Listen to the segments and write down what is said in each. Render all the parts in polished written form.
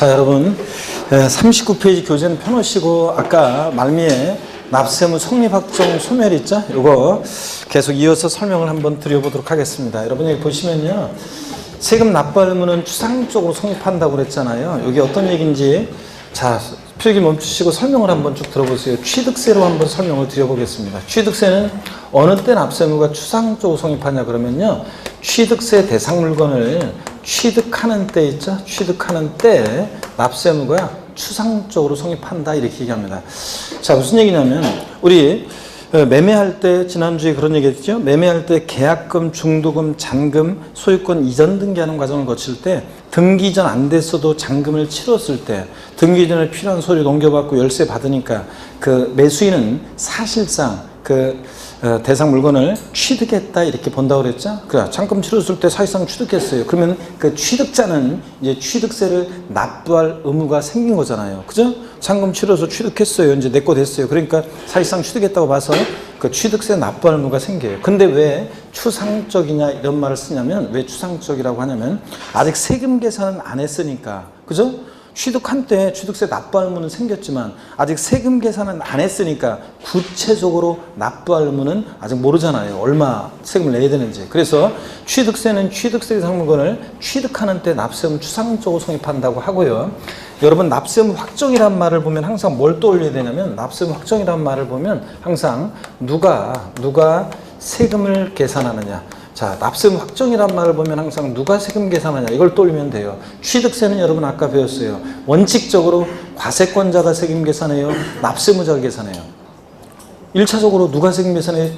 자, 여러분 39페이지 교재는 펴놓으시고 아까 말미에 납세무 성립확정 소멸 있죠? 이거 계속 이어서 설명을 한번 드려보도록 하겠습니다. 여러분 여기 보시면요, 세금 납부 의무는 추상적으로 성립한다고 그랬잖아요. 여기 어떤 얘기인지 자 필기 멈추시고 설명을 한번 쭉 들어보세요. 취득세로 한번 설명을 드려보겠습니다. 취득세는 어느 때 납세무가 추상적으로 성립하냐 그러면요, 취득세 대상 물건을 취득하는 때 있죠? 취득하는 때 납세무가 추상적으로 성립한다 이렇게 얘기합니다. 자, 무슨 얘기냐면 우리 매매할 때 지난주에 그런 얘기 했죠. 매매할 때 계약금, 중도금, 잔금, 소유권 이전 등기하는 과정을 거칠 때 등기 이전 안 됐어도 잔금을 치렀을 때 등기 이전에 필요한 서류 넘겨받고 열세 받으니까 그 매수인은 사실상 그 대상 물건을 취득했다 이렇게 본다고 그랬죠. 그래, 잔금 치렀을 때 사실상 취득했어요. 그러면 그 취득자는 이제 취득세를 납부할 의무가 생긴 거잖아요. 그죠? 잔금 치러서 취득했어요. 이제 내 거 됐어요. 그러니까 사실상 취득했다고 봐서 그 취득세 납부할 의무가 생겨요. 근데 왜 추상적이냐 이런 말을 쓰냐면, 왜 추상적이라고 하냐면 아직 세금 계산은 안 했으니까. 그죠? 취득한 때 취득세 납부할 의무는 생겼지만 아직 세금 계산은 안 했으니까 구체적으로 납부할 의무는 아직 모르잖아요. 얼마 세금을 내야 되는지. 그래서 취득세는 취득세 대상 물건을 취득하는 때 납세의무 추상적으로 성립한다고 하고요. 여러분 납세의무 확정이란 말을 보면 항상 뭘 떠올려야 되냐면, 납세의무 확정이란 말을 보면 항상 누가 세금을 계산하느냐. 자, 납세의무 확정이란 말을 보면 항상 누가 세금 계산하냐 이걸 떠올리면 돼요. 취득세는 여러분 아까 배웠어요. 원칙적으로 과세권자가 세금 계산해요, 납세의무자가 계산해요. 1차적으로 누가 세금 계산해?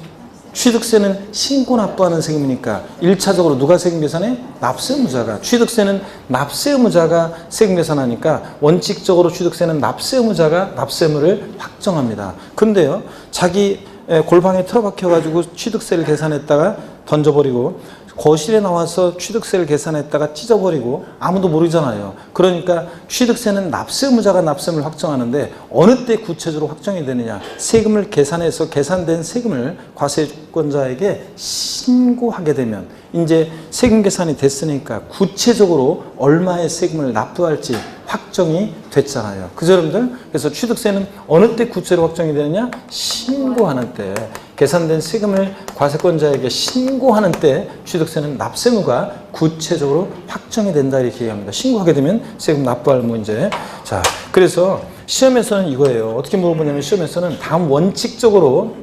취득세는 신고 납부하는 세금이니까 1차적으로 누가 세금 계산해? 납세의무자가. 취득세는 납세의무자가 세금 계산하니까 원칙적으로 취득세는 납세의무자가 납세의무를 확정합니다. 근데요, 자기 골방에 틀어박혀가지고 취득세를 계산했다가 던져버리고 거실에 나와서 취득세를 계산했다가 찢어버리고 아무도 모르잖아요. 그러니까 취득세는 납세의무자가 납세의무를 확정하는데 어느 때 구체적으로 확정이 되느냐, 세금을 계산해서 계산된 세금을 과세권자에게 신고하게 되면 이제 세금 계산이 됐으니까 구체적으로 얼마의 세금을 납부할지 확정이 됐잖아요. 그죠, 여러분들? 그래서 취득세는 어느 때 구체로 확정이 되느냐? 신고하는 때. 계산된 세금을 과세권자에게 신고하는 때 취득세는 납세의무가 구체적으로 확정이 된다 이렇게 얘기합니다. 신고하게 되면 세금 납부할 문제. 자, 그래서 시험에서는 이거예요. 어떻게 물어보냐면 시험에서는 다음 원칙적으로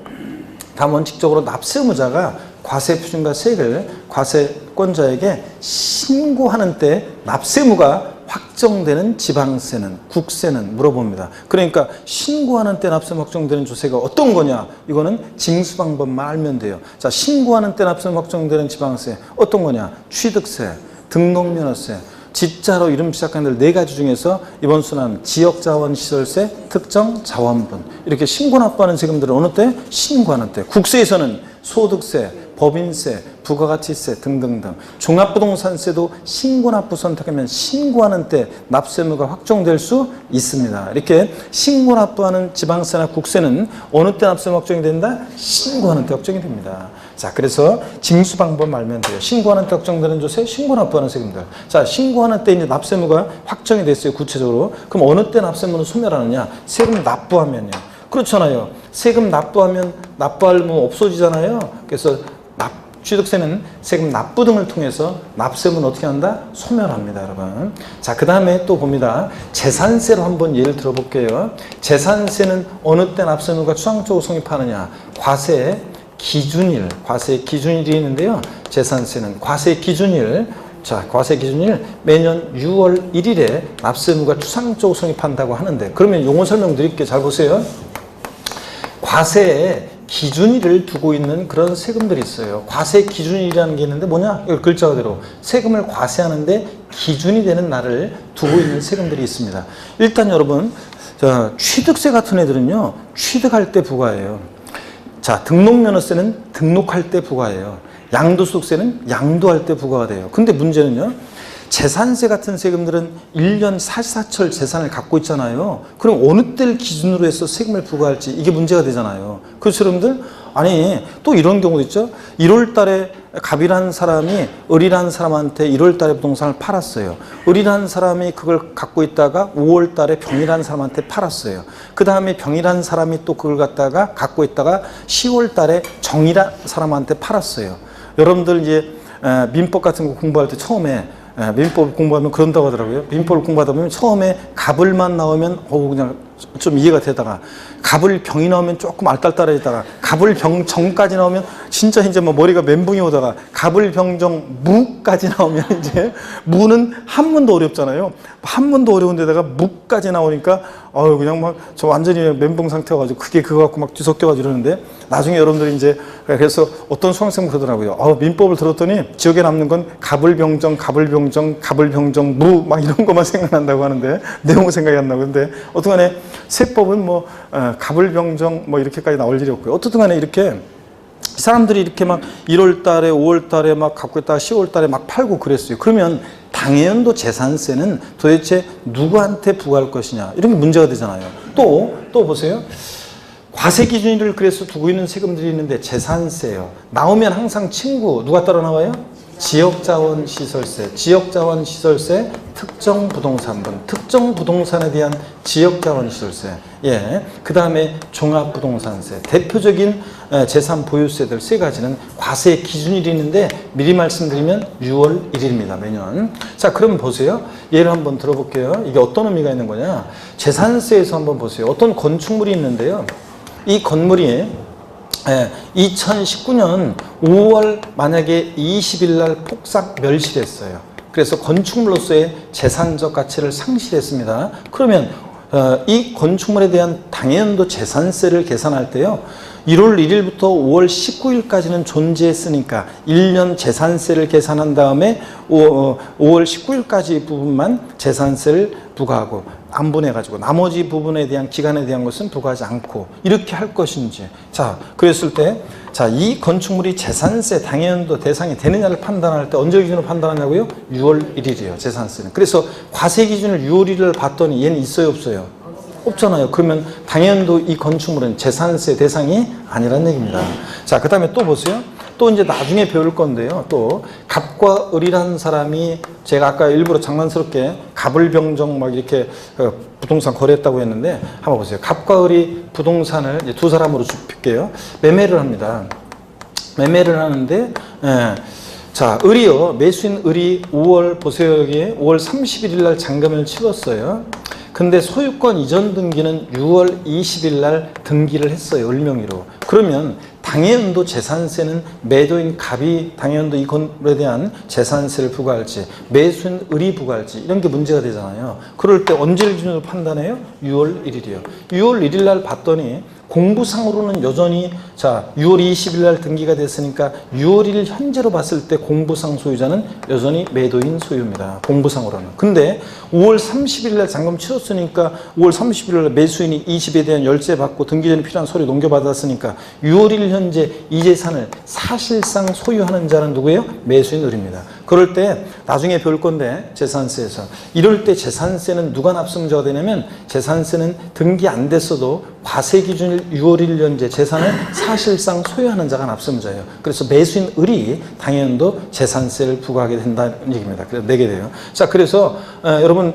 납세의무자가 과세표준과 세액을 과세권자에게 신고하는 때 납세의무가 확정되는 지방세는, 국세는 물어봅니다. 그러니까 신고하는 때 납세의무 확정되는 조세가 어떤 거냐? 이거는 징수 방법만 알면 돼요. 자, 신고하는 때 납세의무 확정되는 지방세 어떤 거냐? 취득세, 등록면허세, 지자로 이름 시작하는 네 가지 중에서 이번 순환 지역자원시설세, 특정자원분, 이렇게 신고 납부하는 세금들은 어느 때? 신고하는 때. 국세에서는 소득세, 법인세, 부가가치세 등등등. 종합부동산세도 신고납부 선택하면 신고하는 때 납세의무가 확정될 수 있습니다. 이렇게 신고납부하는 지방세나 국세는 어느 때 납세의무 확정이 된다? 신고하는 때 확정이 됩니다. 자, 그래서 징수 방법 알면 돼요. 신고하는 때 확정되는 조세, 신고납부하는 세금들. 자, 신고하는 때 이제 납세의무가 확정이 됐어요, 구체적으로. 그럼 어느 때 납세의무는 소멸하느냐? 세금 납부하면요. 그렇잖아요. 세금 납부하면 납부할 의무 없어지잖아요. 그래서 취득세는 세금 납부 등을 통해서 납세의무는 어떻게 한다? 소멸합니다, 여러분. 자, 그 다음에 또 봅니다. 재산세로 한번 예를 들어볼게요. 재산세는 어느 때 납세의무가 추상적으로 성립하느냐? 과세 기준일이 있는데요. 재산세는 과세 기준일. 자, 과세 기준일 매년 6월 1일에 납세의무가 추상적으로 성립한다고 하는데, 그러면 용어 설명 드릴게요. 잘 보세요. 과세에 기준일을 두고 있는 그런 세금들이 있어요. 과세 기준일이라는 게 있는데 뭐냐? 이걸 글자 그대로 세금을 과세하는데 기준이 되는 날을 두고 있는 세금들이 있습니다. 일단 여러분, 취득세 같은 애들은요, 취득할 때 부과해요. 자, 등록면허세는 등록할 때 부과해요. 양도소득세는 양도할 때 부과가 돼요. 근데 문제는요, 재산세 같은 세금들은 1년 사시사철 재산을 갖고 있잖아요. 그럼 어느 때를 기준으로 해서 세금을 부과할지 이게 문제가 되잖아요. 그렇죠, 여러분들? 아니 또 이런 경우도 있죠. 1월 달에 갑이라는 사람이 을이라는 사람한테 1월 달에 부동산을 팔았어요. 을이라는 사람이 그걸 갖고 있다가 5월 달에 병이라는 사람한테 팔았어요. 그 다음에 병이라는 사람이 또 그걸 갖다가 갖고 있다가 10월 달에 정이라는 사람한테 팔았어요. 여러분들 이제 민법 같은 거 공부할 때 처음에 민법 공부하면 그런다고 하더라고요. 민법을 공부하다 보면 처음에 갑을만 나오면 그냥 좀 이해가 되다가 갑을 병이 나오면 조금 알딸딸해지다가 갑을 병 정까지 나오면 진짜 이제 뭐 머리가 멘붕이 오다가 갑을 병정 무까지 나오면 이제 무는 한문도 어렵잖아요. 한문도 어려운데다가 무까지 나오니까 그냥 막 저 완전히 멘붕 상태여가지고 그게 그거 갖고 막 뒤섞여가지고 이러는데 나중에 여러분들이 이제 그래서 어떤 수강생 그러더라고요. 민법을 들었더니 기억에 남는 건 갑을 병정, 갑을 병정, 갑을 병정 무 막 이런 것만 생각난다고 하는데 내용은 생각이 안 나고 근데 어떠간에 세법은 뭐 갑을 병정 뭐 이렇게까지 나올 일이 없고요. 어떻든 간에 이렇게 사람들이 이렇게 막 1월 달에 5월 달에 막 갖고 있다가 10월 달에 막 팔고 그랬어요. 그러면 당해연도 재산세는 도대체 누구한테 부과할 것이냐 이런 게 문제가 되잖아요. 또 보세요. 과세기준일을 그래서 두고 있는 세금들이 있는데 재산세요. 나오면 항상 친구 누가 따라 나와요? 지역자원시설세, 지역자원시설세, 특정부동산분, 특정부동산에 대한 지역자원시설세, 그 다음에 종합부동산세, 대표적인 재산보유세들 세 가지는 과세 기준일이 있는데 미리 말씀드리면 6월 1일입니다, 매년. 자, 그럼 보세요. 예를 한번 들어볼게요. 이게 어떤 의미가 있는 거냐? 재산세에서 한번 보세요. 어떤 건축물이 있는데요. 이 건물이 2019년 5월 만약에 20일 날 폭삭 멸실했어요. 그래서 건축물로서의 재산적 가치를 상실했습니다. 그러면 이 건축물에 대한 당연도 재산세를 계산할 때요. 1월 1일부터 5월 19일까지는 존재했으니까 1년 재산세를 계산한 다음에 5월 19일까지 부분만 재산세를 부과하고 안 분해가지고 나머지 부분에 대한 기간에 대한 것은 부과하지 않고 이렇게 할 것인지 자 그랬을 때 자 이 건축물이 재산세 당연도 대상이 되느냐를 판단할 때 언제 기준으로 판단하냐고요? 6월 1일이에요 재산세는. 그래서 과세 기준을 6월 1일을 봤더니 얘는 있어요 없어요? 없잖아요. 그러면 당연도 이 건축물은 재산세 대상이 아니란 얘기입니다. 자, 그 다음에 또 보세요. 또 이제 나중에 배울 건데요. 또 갑과 을이라는 사람이 제가 아까 일부러 장난스럽게 갑을 병정 막 이렇게 부동산 거래했다고 했는데 한번 보세요. 갑과 을이 부동산을 이제 두 사람으로 좁힐게요. 매매를 합니다. 매매를 하는데 자, 을이요. 매수인 을이 5월 보세요. 여기 5월 31일 날 잔금을 치렀어요. 근데 소유권 이전 등기는 6월 20일 날 등기를 했어요. 을명의로. 그러면 당해연도 재산세는 매도인 갑이 당해연도 이 건물에 대한 재산세를 부과할지 매수인 을이 부과할지 이런 게 문제가 되잖아요. 그럴 때 언제를 기준으로 판단해요? 6월 1일이요. 6월 1일 날 봤더니 공부상으로는 여전히 자 6월 20일 날 등기가 됐으니까 6월 1일 현재로 봤을 때 공부상 소유자는 여전히 매도인 소유입니다. 공부상으로는. 근데 5월 30일 날 잔금 치렀으니까 5월 30일 날 매수인이 이 집에 대한 열쇠 받고 등기 전에 필요한 서류 넘겨받았으니까 6월 1일 현재 이 재산을 사실상 소유하는 자는 누구예요? 매수인 을입니다. 그럴 때 나중에 배울 건데 재산세에서 이럴 때 재산세는 누가 납승자가 되냐면 재산세는 등기 안 됐어도 과세 기준일 6월 1일 현재 재산을 사실상 소유하는 자가 납승자예요. 그래서 매수인 을이 당연도 재산세를 부과하게 된다는 얘기입니다. 그래서 내게 돼요. 자, 그래서 여러분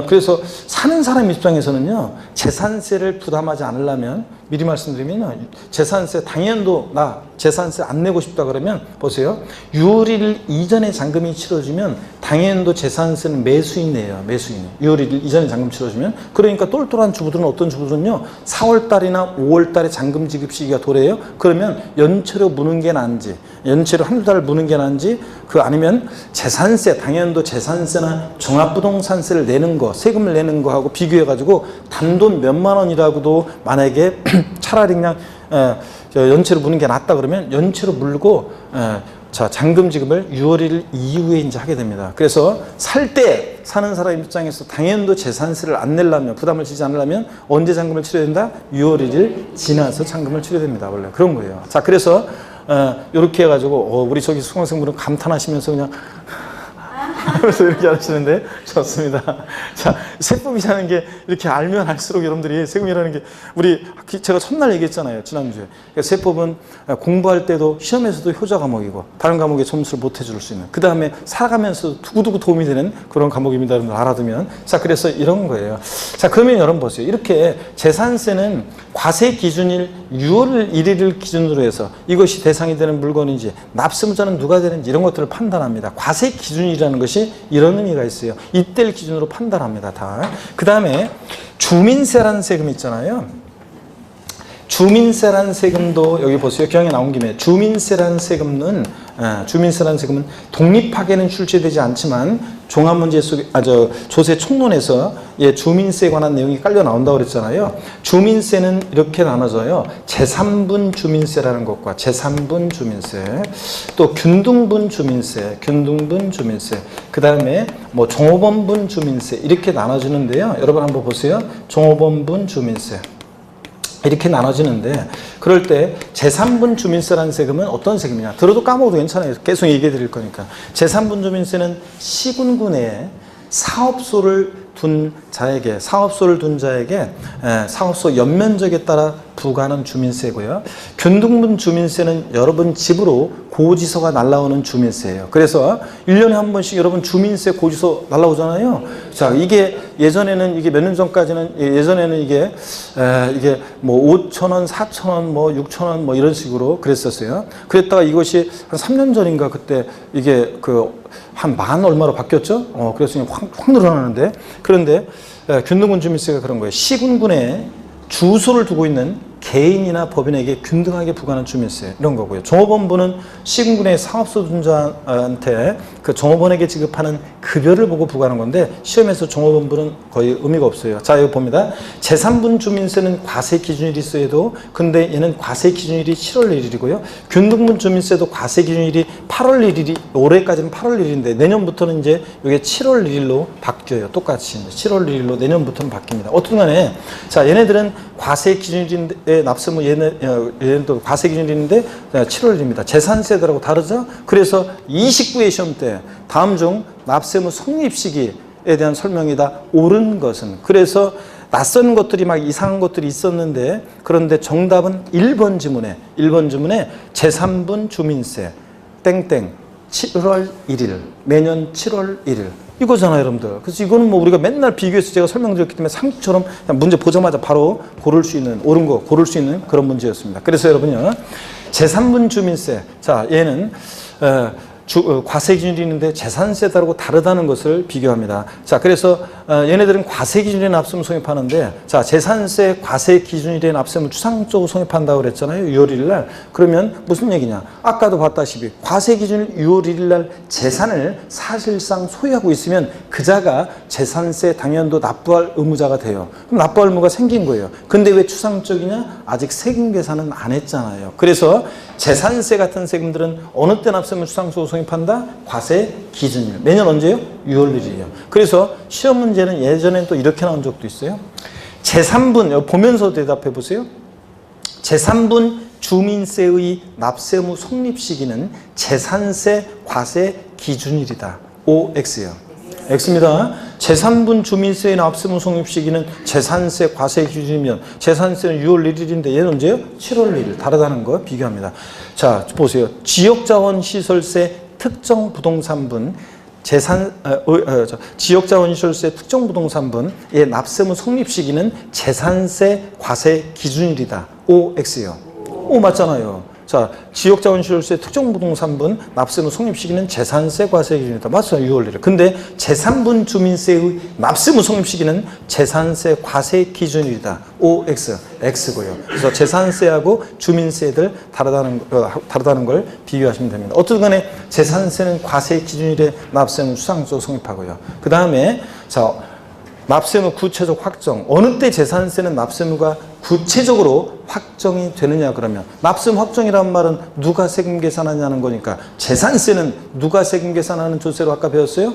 그래서 사는 사람 입장에서는요 재산세를 부담하지 않으려면 미리 말씀드리면 재산세 당연도 나 재산세 안 내고 싶다 그러면 보세요. 6월 1일 이전에 잔금이 치러지면 당연도 재산세는 매수인이에요. 매수인이 6월 1일 이전에 잔금 치러지면 그러니까 똘똘한 주부들은 어떤 주부들은요 4월 달이나 5월 달에 잔금 지급 시기가 도래해요. 그러면 연체로 무는 게 나은지 연체로 한두 달 무는 게 나은지 그 아니면 재산세 당연도 재산세나 종합부동산세를 내는 거 세금을 내는 거하고 비교해 가지고 단돈 몇만 원이라고도 만약에 차라리 그냥 연체로 무는 게 낫다 그러면 연체로 물고 자 잔금 지급을 6월 1일 이후에 이제 하게 됩니다. 그래서 살 때 사는 사람 입장에서 당연도 재산세를 안 내려면 부담을 지지 않으려면 언제 잔금을 치러야 된다? 6월 1일 지나서 잔금을 치러야 됩니다. 원래 그런 거예요. 자 그래서 이렇게 해가지고 우리 저기 수강생분은 감탄하시면서 그냥 그래서 이렇게 하시는데 좋습니다. 자, 세법이라는 게 이렇게 알면 알수록 여러분들이 세금이라는 게 우리 제가 첫날 얘기했잖아요. 지난주에. 그러니까 세법은 공부할 때도 시험에서도 효자 과목이고 다른 과목에 점수를 못 해줄 수 있는 그 다음에 살아가면서 두고두고 도움이 되는 그런 과목입니다. 여러분들 알아두면. 자, 그래서 이런 거예요. 자, 그러면 여러분 보세요. 이렇게 재산세는 과세 기준일 6월 1일을 기준으로 해서 이것이 대상이 되는 물건인지 납세무자는 누가 되는지 이런 것들을 판단합니다. 과세 기준이라는 것이 이런 의미가 있어요. 이때를 기준으로 판단합니다. 다. 그 다음에 주민세라는 세금 있잖아요. 주민세라는 세금도 여기 보세요. 경에 나온 김에 주민세라는 세금은 독립하게는 출제되지 않지만 종합문제 속에 조세 총론에서 주민세에 관한 내용이 깔려 나온다고 그랬잖아요. 주민세는 이렇게 나눠져요. 제3분 주민세라는 것과 제3분 주민세, 또 균등분 주민세, 그 다음에 뭐 종업원분 주민세 이렇게 나눠지는데요. 여러분 한번 보세요. 종업원분 주민세. 이렇게 나눠지는데 그럴 때 제3분 주민세라는 세금은 어떤 세금이냐 들어도 까먹어도 괜찮아요. 계속 얘기해 드릴 거니까. 제3분 주민세는 시군구 내에 사업소를 둔 자에게 사업소 연면적에 따라 부과하는 주민세고요. 균등분 주민세는 여러분 집으로 고지서가 날라오는 주민세예요. 그래서 1년에 한 번씩 여러분 주민세 고지서 날라오잖아요. 자, 이게 예전에는 이게 몇 년 전까지는 예전에는 이게 뭐 5,000원, 4,000원, 뭐 6,000원 뭐 이런 식으로 그랬었어요. 그랬다가 이것이 한 3년 전인가 그때 이게 한 만 얼마로 바뀌었죠? 그래서 확 늘어나는데 그런데 균등분 주민세가 그런 거예요. 시군군에 주소를 두고 있는 개인이나 법인에게 균등하게 부과하는 주민세 이런 거고요. 종업원분은 시군군의 사업소 둔자한테 그 종업원에게 지급하는 급여를 보고 부과하는 건데 시험에서 종업원분은 거의 의미가 없어요. 자, 여기 봅니다. 제3분 주민세는 과세 기준일이 있어도 근데 얘는 과세 기준일이 7월 1일이고요. 균등분 주민세도 과세 기준일이 8월 1일이 올해까지는 8월 1일인데 내년부터는 이제 이게 7월 1일로 바뀌어요. 똑같이 7월 1일로 내년부터는 바뀝니다. 어떤 간에 자, 얘네들은 과세 기준일인데 납세무 얘네도 과세 기준일인데 7월입니다. 재산세들하고 다르죠? 그래서 29회 시험 때 다음 중 납세무 성립 시기에 대한 설명이 다 옳은 것은 그래서 낯선 것들이 막 이상한 것들이 있었는데 그런데 정답은 1번 지문에 제3분 주민세 땡땡 7월 1일 매년 7월 1일 이거잖아요, 여러분들. 그래서 이거는 뭐 우리가 맨날 비교해서 제가 설명드렸기 때문에 상식처럼 그냥 문제 보자마자 바로 고를 수 있는, 옳은 거 고를 수 있는 그런 문제였습니다. 그래서 여러분요, 제3분 주민세. 자, 얘는, 과세 기준이 있는데 재산세하고 다르다는 것을 비교합니다. 자, 그래서 얘네들은 과세 기준에 납세무 성립하는데 자, 재산세 과세 기준일에 납세무 추상적으로 성립한다고 그랬잖아요. 6월 1일 날. 그러면 무슨 얘기냐? 아까도 봤다시피 과세 기준일 6월 1일 날 재산을 사실상 소유하고 있으면 그자가 재산세 당연도 납부할 의무자가 돼요. 그럼 납부할 의무가 생긴 거예요. 근데 왜 추상적이냐? 아직 세금 계산은 안 했잖아요. 그래서 재산세 같은 세금들은 어느 때 납세무 추상적으로 성립한다? 과세 기준일. 매년 언제요? 6월 1일이에요. 그래서 시험 문제는 예전엔 또 이렇게 나온 적도 있어요. 제3분, 보면서 대답해 보세요. 제3분 주민세의 납세무 성립 시기는 재산세 과세 기준일이다. OX예요. X입니다. 제3분 주민세의 납세무 성립 시기는 재산세 과세 기준이면 재산세는 6월 1일인데 얘는 언제요? 7월 1일. 다르다는 거 비교합니다. 자, 보세요. 지역자원시설세 특정 부동산분 지역자원시설세 특정 부동산분의 납세무 성립 시기는 재산세 과세 기준일이다. OX예요. O 맞잖아요. 자, 지역자원시설세 특정 부동산분 납세무 성립 시기는 재산세 과세 기준이다. 맞죠? 6월 1일. 근데 제3분 주민세의 납세무 성립 시기는 재산세 과세 기준일이다. OX, X고요. 그래서 재산세하고 주민세들 다르다는 걸 비교하시면 됩니다. 어쨌든 간에 재산세는 과세 기준일에 납세무 추상적으로 성립하고요. 그 다음에 자, 납세무 구체적 확정. 어느 때 재산세는 납세무가 구체적으로 확정이 되느냐 그러면 납세무 확정이라는 말은 누가 세금 계산하냐는 거니까 재산세는 누가 세금 계산하는 조세로 아까 배웠어요?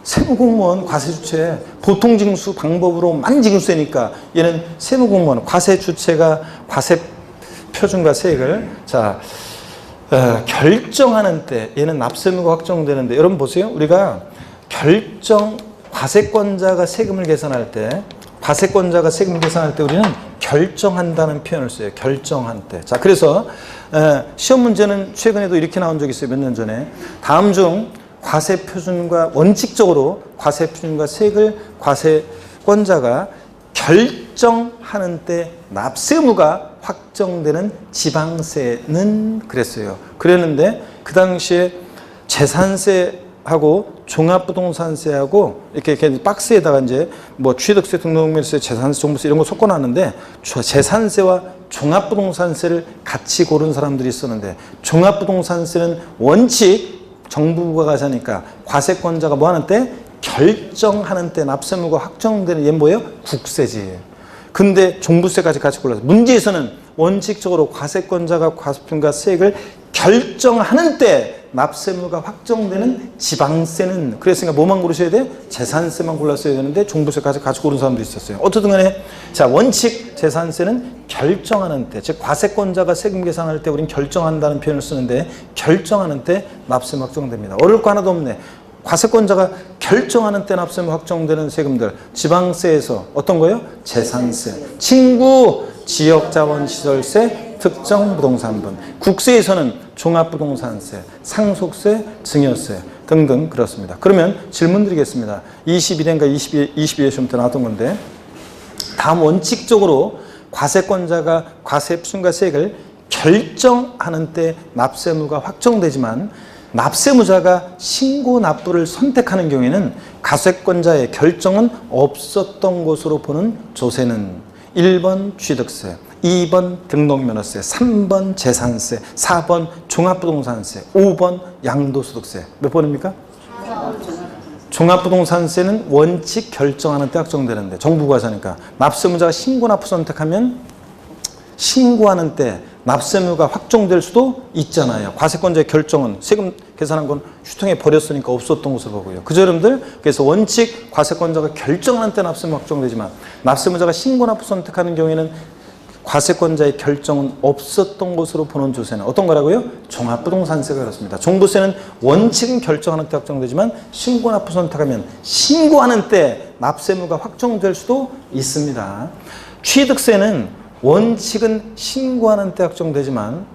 세무공무원 과세주체 보통징수 방법으로 만징수세니까 얘는 세무공무원 과세주체가 과세표준과 세액을 자 결정하는 때 얘는 납세무가 확정되는데 여러분 보세요. 우리가 과세권자가 세금을 계산할 때 우리는 결정한다는 표현을 써요. 결정한 때. 자, 그래서 시험 문제는 최근에도 이렇게 나온 적이 있어요. 몇 년 전에. 다음 중 과세표준과 원칙적으로 과세표준과 세액을 과세권자가 결정하는 때 납세무가 확정되는 지방세는 그랬어요. 그랬는데 그 당시에 재산세하고 종합부동산세하고 이렇게 박스에다가 이제 뭐 취득세, 등록명세, 재산세, 종부세 이런 거 섞어놨는데 재산세와 종합부동산세를 같이 고른 사람들이 있었는데 종합부동산세는 원칙 정부가 가자니까 과세권자가 뭐 하는 때? 결정하는 때 납세무가 확정되는 얘는 뭐예요? 국세지. 근데 종부세까지 같이 골라서 문제에서는 원칙적으로 과세권자가 과세표준과 세액을 결정하는 때 납세무가 확정되는 지방세는 그랬으니까 뭐만 고르셔야 돼? 재산세만 골랐어야 되는데 종부세까지 같이 고른 사람도 있었어요. 어쨌든 간에 자 원칙 재산세는 결정하는 때, 즉 과세권자가 세금 계산할 때 우리는 결정한다는 표현을 쓰는데 결정하는 때 납세무 확정됩니다. 어려울 거 하나도 없네. 과세권자가 결정하는 때 납세무 확정되는 세금들 지방세에서 어떤 거예요? 재산세, 친구, 지역자원시설세, 특정부동산분. 국세에서는 종합부동산세, 상속세, 증여세 등등 그렇습니다. 그러면 질문 드리겠습니다. 21회인가 22회 시험 때 나왔던 건데 다음 원칙적으로 과세권자가 과세표준과 세액을 결정하는 때 납세무가 확정되지만 납세무자가 신고 납부를 선택하는 경우에는 과세권자의 결정은 없었던 것으로 보는 조세는 1번 취득세, 2번 등록면허세, 3번 재산세, 4번 종합부동산세, 5번 양도소득세. 몇 번입니까? 종합부동산세는 원칙 결정하는 때 확정되는데 정부가 하니까 납세무자가 신고 납부 선택하면 신고하는 때 납세무가 확정될 수도 있잖아요. 과세권자의 결정은 세금 계산한 건 휴통에 버렸으니까 없었던 것으로 보고요. 그죠 여러분들? 그래서 원칙 과세권자가 결정하는 때 납세무 확정되지만 납세무자가 신고 납부 선택하는 경우에는 과세권자의 결정은 없었던 것으로 보는 조세는 어떤 거라고요? 종합부동산세가 그렇습니다. 종부세는 원칙은 결정하는 때 확정되지만 신고 납부 선택하면 신고하는 때 납세무가 확정될 수도 있습니다. 취득세는 원칙은 신고하는 때 확정되지만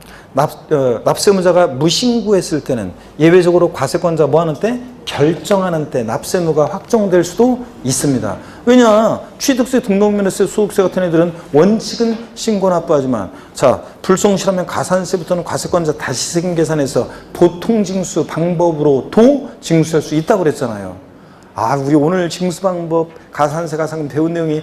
납세무자가 무신고했을 때는 예외적으로 과세권자 뭐 하는 때? 결정하는 때 납세무가 확정될 수도 있습니다. 왜냐? 취득세, 등록면허세, 소득세 같은 애들은 원칙은 신고 납부하지만 자 불성실하면 가산세부터는 과세권자 다시 세금 계산해서 보통징수 방법으로도 징수할 수 있다고 그랬잖아요. 아 우리 오늘 징수 방법 가산세 가산금 배운 내용이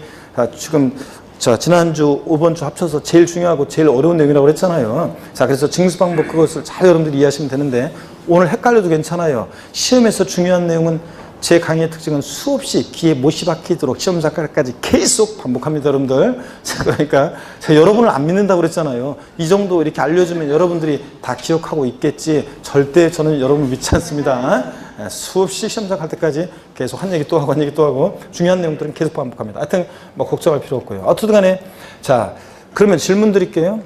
지금 자, 지난주, 이번주 합쳐서 제일 중요하고 제일 어려운 내용이라고 그랬잖아요. 자, 그래서 징수 방법 그것을 잘 여러분들이 이해하시면 되는데 오늘 헷갈려도 괜찮아요. 시험에서 중요한 내용은 제 강의의 특징은 수없이 귀에 못이 박히도록 시험 작가까지 계속 반복합니다, 여러분들. 자, 그러니까 제가 여러분을 안 믿는다고 그랬잖아요. 이 정도 이렇게 알려주면 여러분들이 다 기억하고 있겠지. 절대 저는 여러분을 믿지 않습니다. 수없이 시험 작할 때까지 계속 한 얘기 또 하고 한 얘기 또 하고 중요한 내용들은 계속 반복합니다. 하여튼 뭐 걱정할 필요 없고요. 어쨌든 간에 자 그러면 질문 드릴게요.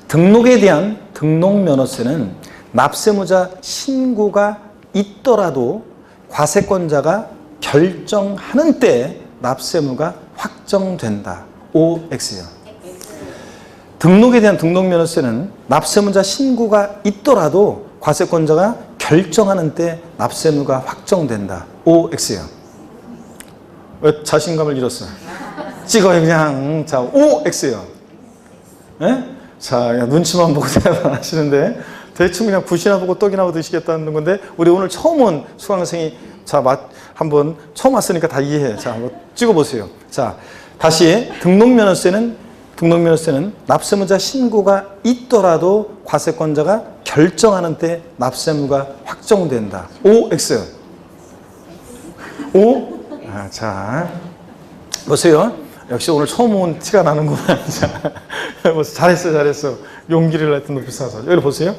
등록에 대한 등록면허세는 납세무자 신고가 있더라도 과세권자가 결정하는 때 납세무가 확정된다. OX요. 등록에 대한 등록면허세는 납세무자 신고가 있더라도 과세권자가 결정하는 때 납세무가 확정된다. OX요. 왜 자신감을 잃었어요? 찍어요 그냥. 자 OX요. 예? 자 그냥 눈치만 보고 대답 안 하시는데 대충 그냥 굿이나 보고 떡이나 보고 드시겠다는 건데 우리 오늘 처음 온 수강생이 자 한번 처음 왔으니까 다 이해해. 자 한번 찍어보세요. 자 다시 등록면허세는 납세무자 신고가 있더라도 과세권자가 결정하는 때 납세무가 확정된다. OX. O? 자 보세요. 역시 오늘 처음 온 티가 나는구나. 잘했어. 용기를 하여튼 높이 쌓아서. 여기 보세요.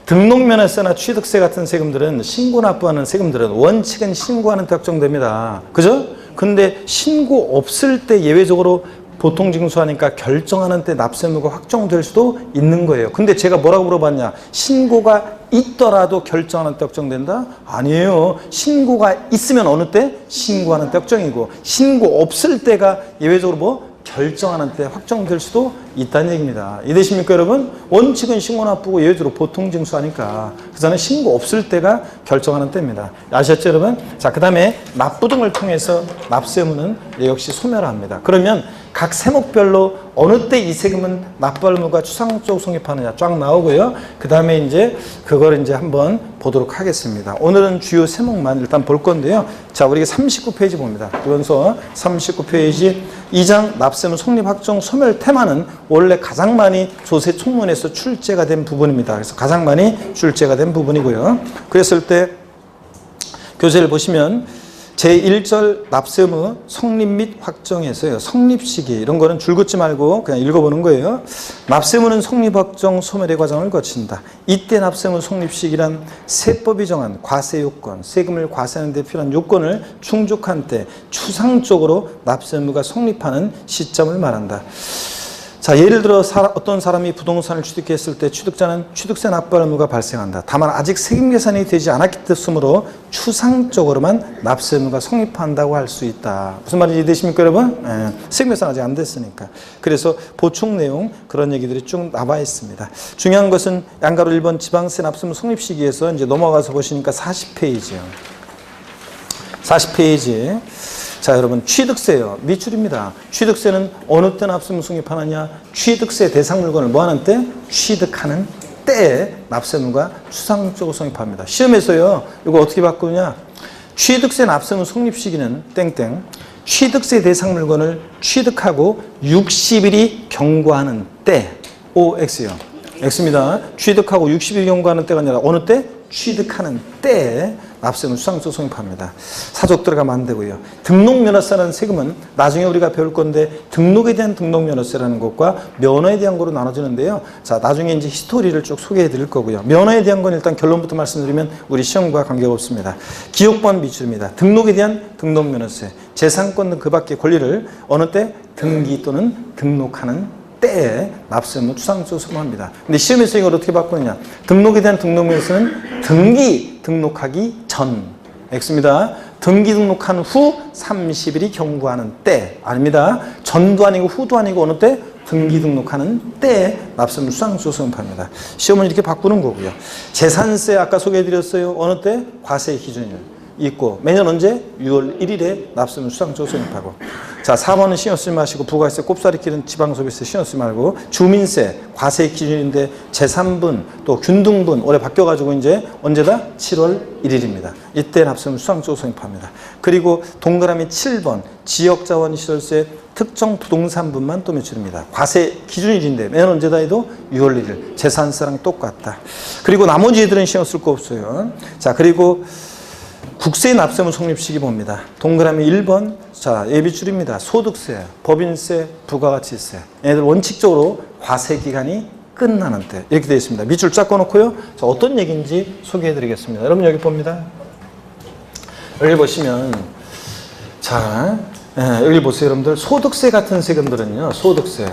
등록면허세나 취득세 같은 세금들은 신고 납부하는 세금들은 원칙은 신고하는 때 확정됩니다. 그죠? 근데 신고 없을 때 예외적으로 보통징수하니까 결정하는 때 납세 의무가 확정될 수도 있는 거예요. 근데 제가 뭐라고 물어봤냐? 신고가 있더라도 결정하는 때 확정된다? 아니에요. 신고가 있으면 어느 때? 신고하는 때 확정이고, 신고 없을 때가 예외적으로 뭐? 결정하는 때 확정될 수도 있다는 얘기입니다. 이해되십니까, 여러분? 원칙은 신고 납부고 예외적으로 보통징수하니까 그다음에 신고 없을 때가 결정하는 때입니다. 아셨죠, 여러분? 자, 그 다음에 납부 등을 통해서 납세 의무는 역시 소멸합니다. 그러면 각 세목별로 어느 때 이 세금은 납부할 의무가 추상적으로 성립하느냐 쫙 나오고요. 그 다음에 이제 그걸 이제 한번 보도록 하겠습니다. 오늘은 주요 세목만 일단 볼 건데요. 자, 우리가 39페이지 봅니다. 요원서 39페이지 2장 납세의무 성립 확정 소멸 테마는 원래 가장 많이 조세 총론에서 출제가 된 부분입니다. 그래서 가장 많이 출제가 된 부분이고요. 그랬을 때 교재를 보시면 제1절 납세 의무 성립 및 확정에서요. 성립 시기 이런 거는 줄 긋지 말고 그냥 읽어보는 거예요. 납세 의무는 성립 확정 소멸의 과정을 거친다. 이때 납세 의무 성립 시기란 세법이 정한 과세 요건, 세금을 과세하는 데 필요한 요건을 충족한 때 추상적으로 납세 의무가 성립하는 시점을 말한다. 자, 예를 들어 어떤 사람이 부동산을 취득했을 때 취득자는 취득세 납부할 의무가 발생한다. 다만 아직 세금 계산이 되지 않았기 때문에 추상적으로만 납세 의무가 성립한다고 할 수 있다. 무슨 말인지 이해되십니까, 여러분? 세금 계산 아직 안 됐으니까. 그래서 보충 내용 그런 얘기들이 쭉 나와 있습니다. 중요한 것은 양가로 1번 지방세 납세 의무 성립 시기에서 이제 넘어가서 보시니까 40페이지요. 40페이지. 자, 여러분, 취득세요. 밑줄입니다. 취득세는 어느 때 납세 의무 성립하느냐? 취득세 대상 물건을 뭐 하는 때? 취득하는 때에 납세 의무가 추상적으로 성립합니다. 시험에서요, 이거 어떻게 바꾸느냐? 취득세 납세 의무 성립 시기는 땡땡. 취득세 대상 물건을 취득하고 60일이 경과하는 때. OX요. X입니다. 취득하고 60일이 경과하는 때가 아니라 어느 때? 취득하는 때에 납세 의무 추상적으로 성립합니다. 사족 들어가면 안 되고요. 등록면허세라는 세금은 나중에 우리가 배울 건데 등록에 대한 등록면허세라는 것과 면허에 대한 거로 나눠지는데요. 자, 나중에 이제 히스토리를 쭉 소개해 드릴 거고요. 면허에 대한 건 일단 결론부터 말씀드리면 우리 시험과 관계가 없습니다. 기억번 미줄입니다. 등록에 대한 등록면허세, 재산권 등 그 밖의 권리를 어느 때? 등기 또는 등록하는 때에 납세 의무 추상적으로 성립합니다. 근데 시험에서 이걸 어떻게 바꾸느냐? 등록에 대한 등록면허세는 등록하기 전 X입니다. 등기 등록한 후 30일이 경과하는 때 아닙니다. 전도 아니고 후도 아니고 어느 때? 등기 등록하는 때에 납세 의무 추상적으로 성립합니다. 시험은 이렇게 바꾸는 거고요. 재산세 아까 소개해드렸어요. 어느 때? 과세 기준일 있고 매년 언제? 6월 1일에 납세 의무 추상적으로 성립하고. 자, 4번은 신경 쓰지 마시고 부가세, 꼽사리 끼는 지방소비세 신경 쓰지 말고 주민세, 과세 기준인데 재산분, 또 균등분 올해 바뀌어가지고 이제 언제다? 7월 1일입니다. 이때 납세 의무 추상적으로 성립합니다. 그리고 동그라미 7번 지역자원시설세 특정 부동산분만 또 매출입니다. 과세 기준일인데 매년 언제다 해도 6월 1일 재산세랑 똑같다. 그리고 나머지 애들은 신경 쓸 거 없어요. 자, 그리고 국세 납세 의무 성립 시기 봅니다. 동그라미 1번, 자, 예비줄입니다. 소득세, 법인세, 부가가치세. 얘들 원칙적으로 과세 기간이 끝나는 때 이렇게 되어 있습니다. 밑줄 쫙 꺼놓고요. 자, 어떤 얘기인지 소개해 드리겠습니다. 여러분 여기 봅니다. 여기 보시면 자, 여기 보세요. 여러분들 소득세 같은 세금들은요. 소득세.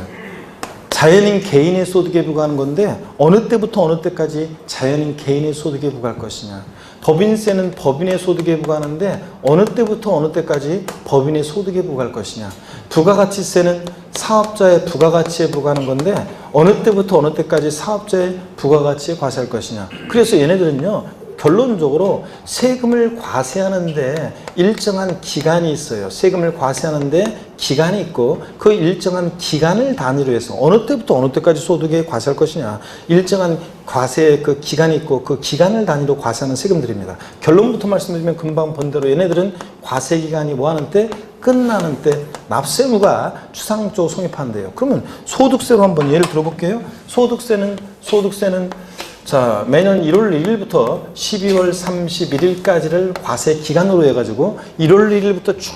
자연인 개인의 소득에 부과하는 건데 어느 때부터 어느 때까지 자연인 개인의 소득에 부과할 것이냐. 법인세는 법인의 소득에 부과하는데 어느 때부터 어느 때까지 법인의 소득에 부과할 것이냐. 부가가치세는 사업자의 부가가치에 부과하는 건데 어느 때부터 어느 때까지 사업자의 부가가치에 과세할 것이냐. 그래서 얘네들은요. 결론적으로 세금을 과세하는데 일정한 기간이 있어요. 세금을 과세하는데 기간이 있고 그 일정한 기간을 단위로 해서 어느 때부터 어느 때까지 소득에 과세할 것이냐. 일정한 과세의 그 기간이 있고 그 기간을 단위로 과세하는 세금들입니다. 결론부터 말씀드리면 금방 본 대로 얘네들은 과세 기간이 뭐 하는 때? 끝나는 때 납세 의무가 추상적으로 성립한대요. 그러면 소득세로 한번 예를 들어볼게요. 소득세는 자, 매년 1월 1일부터 12월 31일까지를 과세 기간으로 해가지고 1월 1일부터 쭉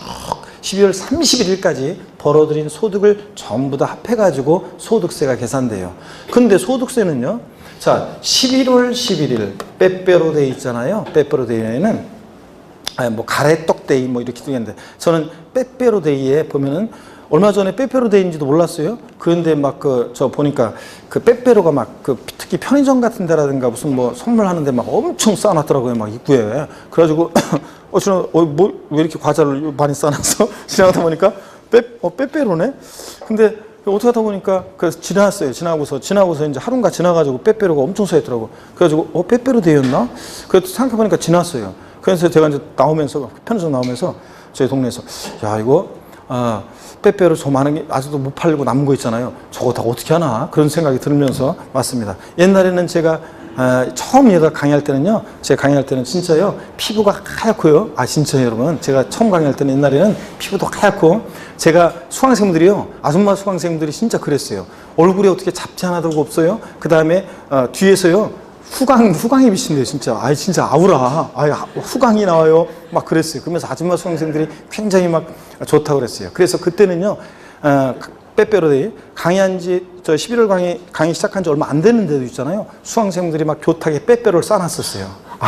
12월 31일까지 벌어들인 소득을 전부 다 합해가지고 소득세가 계산돼요. 근데 소득세는요, 자, 11월 11일 빼빼로 데이 있잖아요. 빼빼로 데이에는 뭐 가래떡 데이 뭐 이렇게 되는데 저는 빼빼로 데이에 보면은 얼마 전에 빼빼로 데이인지도 몰랐어요. 그런데 막 저 보니까 그 빼빼로가 막 그 특히 편의점 같은 데라든가 무슨 뭐 선물하는데 막 엄청 쌓아놨더라고요. 막 입구에. 그래가지고 뭐 왜 이렇게 과자를 많이 쌓아놨어? 지나가다 보니까 빼빼로네. 근데 어떻게 하다 보니까 그래서 지나갔어요. 지나고서 이제 하루가 지나가지고 빼빼로가 엄청 쌓였더라고. 그래가지고 빼빼로 데이였나? 그래서 생각해보니까 지났어요. 그래서 제가 이제 편의점 나오면서 저희 동네에서 야 이거 빼빼로 저 많은 게 아직도 못 팔고 남은 거 있잖아요. 저거 다 어떻게 하나 그런 생각이 들면서 왔습니다. 옛날에는 제가 처음 얘가 강의할 때는요, 제가 강의할 때는 진짜요 피부가 하얗고요. 진짜요 여러분, 제가 처음 강의할 때는 옛날에는 피부도 하얗고, 제가 수강생들이요, 아줌마 수강생들이 진짜 그랬어요. 얼굴에 어떻게 잡티 하나도 없어요. 그 다음에 뒤에서요 후광이 비친대요. 진짜 진짜 아우라 후광이 나와요. 막 그랬어요. 그러면서 아줌마 수강생들이 굉장히 막 좋다고 그랬어요. 그래서 그때는요 빼빼로데이 강의한 지 11월 강의 시작한 지 얼마 안 됐는데도 있잖아요. 수강생들이 막 교탁에 빼빼로를 싸놨었어요.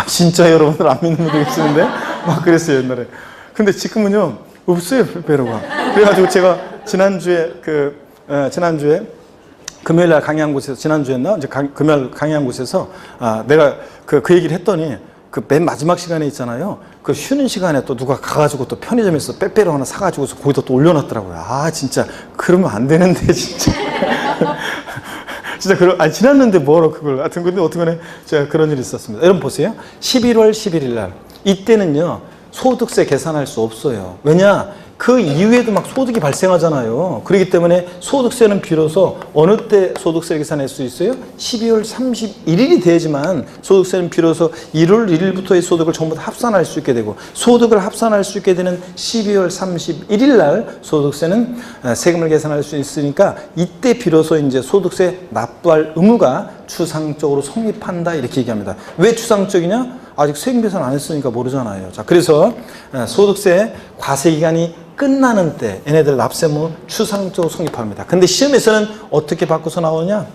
진짜 여러분들 안 믿는 분들 계시는데 막 그랬어요 옛날에. 근데 지금은요 없어요 빼빼로가. 그래가지고 제가 지난주에 금요일 날 강의한 곳에서, 지난주였나? 이제 금요일 강의한 곳에서, 내가 그 얘기를 했더니, 그 맨 마지막 시간에 있잖아요. 그 쉬는 시간에 또 누가 가가지고 또 편의점에서 빼빼로 하나 사가지고서 거기다 또 올려놨더라고요. 진짜, 그러면 안 되는데, 진짜. 진짜 지났는데 뭐로 그걸. 하여튼, 근데 어떻게 제가 그런 일이 있었습니다. 여러분 보세요. 11월 11일 날. 이때는요, 소득세 계산할 수 없어요. 왜냐? 그 이후에도 막 소득이 발생하잖아요. 그렇기 때문에 소득세는 비로소 어느 때 소득세를 계산할 수 있어요? 12월 31일이 돼야지만 소득세는 비로소 1월 1일부터의 소득을 전부 다 합산할 수 있게 되고, 소득을 합산할 수 있게 되는 12월 31일 날 소득세는 세금을 계산할 수 있으니까, 이때 비로소 이제 소득세 납부할 의무가 추상적으로 성립한다 이렇게 얘기합니다. 왜 추상적이냐? 아직 세금 계산 안 했으니까 모르잖아요. 자, 그래서 소득세 과세 기간이 끝나는 때 얘네들 납세무 추상적으로 성립합니다. 근데 시험에서는 어떻게 바꿔서 나오냐?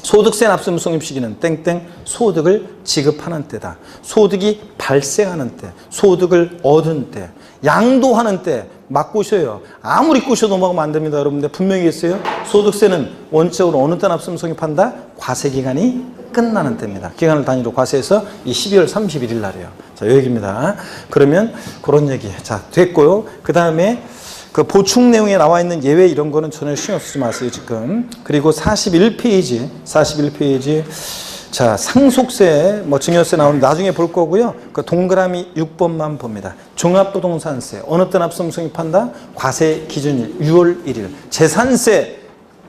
소득세 납세무 성립 시기는 땡땡 소득을 지급하는 때다. 소득이 발생하는 때, 소득을 얻은 때, 양도하는 때 막 꼬셔요. 아무리 꼬셔도 넘어가면 안 됩니다. 여러분들 분명히 했어요. 소득세는 원칙적으로 어느 때 납세무 성립한다? 과세 기간이 끝나는 때입니다. 기간을 단위로 과세해서 이 12월 31일 날이에요. 자, 이 얘기입니다. 그러면 그런 얘기. 자, 됐고요. 그 다음에 그 보충 내용에 나와 있는 예외 이런 거는 전혀 신경 쓰지 마세요, 지금. 그리고 41페이지. 자, 상속세, 증여세 나오는 나중에 볼 거고요. 그 동그라미 6번만 봅니다. 종합부동산세. 어느 때 납세무 성립한다? 과세 기준일 6월 1일. 재산세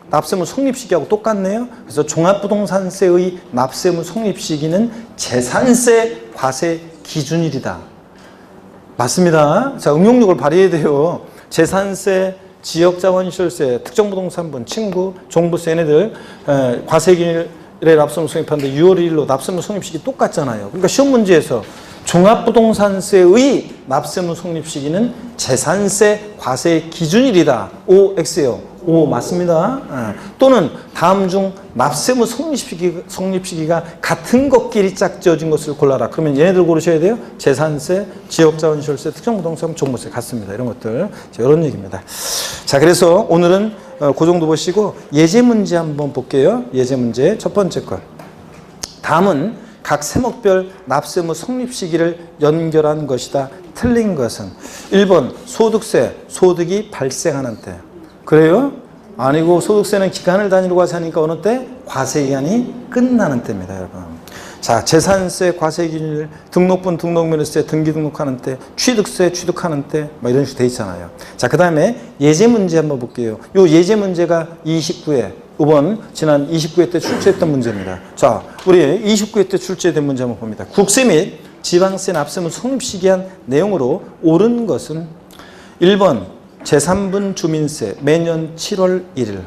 납세무 성립 시기하고 똑같네요. 그래서 종합부동산세의 납세무 성립 시기는 재산세 과세 기준일이다. 맞습니다. 자, 응용력을 발휘해야 돼요. 재산세, 지역자원시설세, 특정부동산분, 친구, 종부세 얘네들 과세 기준일에 납세무 성립하는데 6월 1일로 납세무 성립 시기 똑같잖아요. 그러니까 시험 문제에서 종합부동산세의 납세무 성립 시기는 재산세 과세 기준일이다. OX예요. 오, 맞습니다. 또는 다음 중 납세무 성립 시기가 같은 것끼리 짝지어진 것을 골라라. 그러면 얘네들 고르셔야 돼요. 재산세, 지역자원시설세, 특정부동산, 종부세 같습니다. 이런 것들. 자, 이런 얘기입니다. 자, 그래서 오늘은 그 정도 보시고 예제 문제 한번 볼게요. 예제 문제 첫 번째 것. 다음은 각 세목별 납세무 성립 시기를 연결한 것이다. 틀린 것은 1번 소득세, 소득이 발생하는 때. 그래요? 아니고 소득세는 기간을 단위로 과세하니까 어느 때? 과세 기간이 끝나는 때입니다, 여러분. 자, 재산세 과세 기준일, 등록분 등록면허세 등기 등록하는 때, 취득세 취득하는 때, 이런 식으로 돼 있잖아요. 자, 그 다음에 예제 문제 한번 볼게요. 요 예제 문제가 29회, 이번 지난 29회 때 출제했던 문제입니다. 자, 우리 29회 때 출제된 문제 한번 봅니다. 국세 및 지방세 납세무 성립 시기한 내용으로 옳은 것은 1번 제3분 주민세 매년 7월 1일.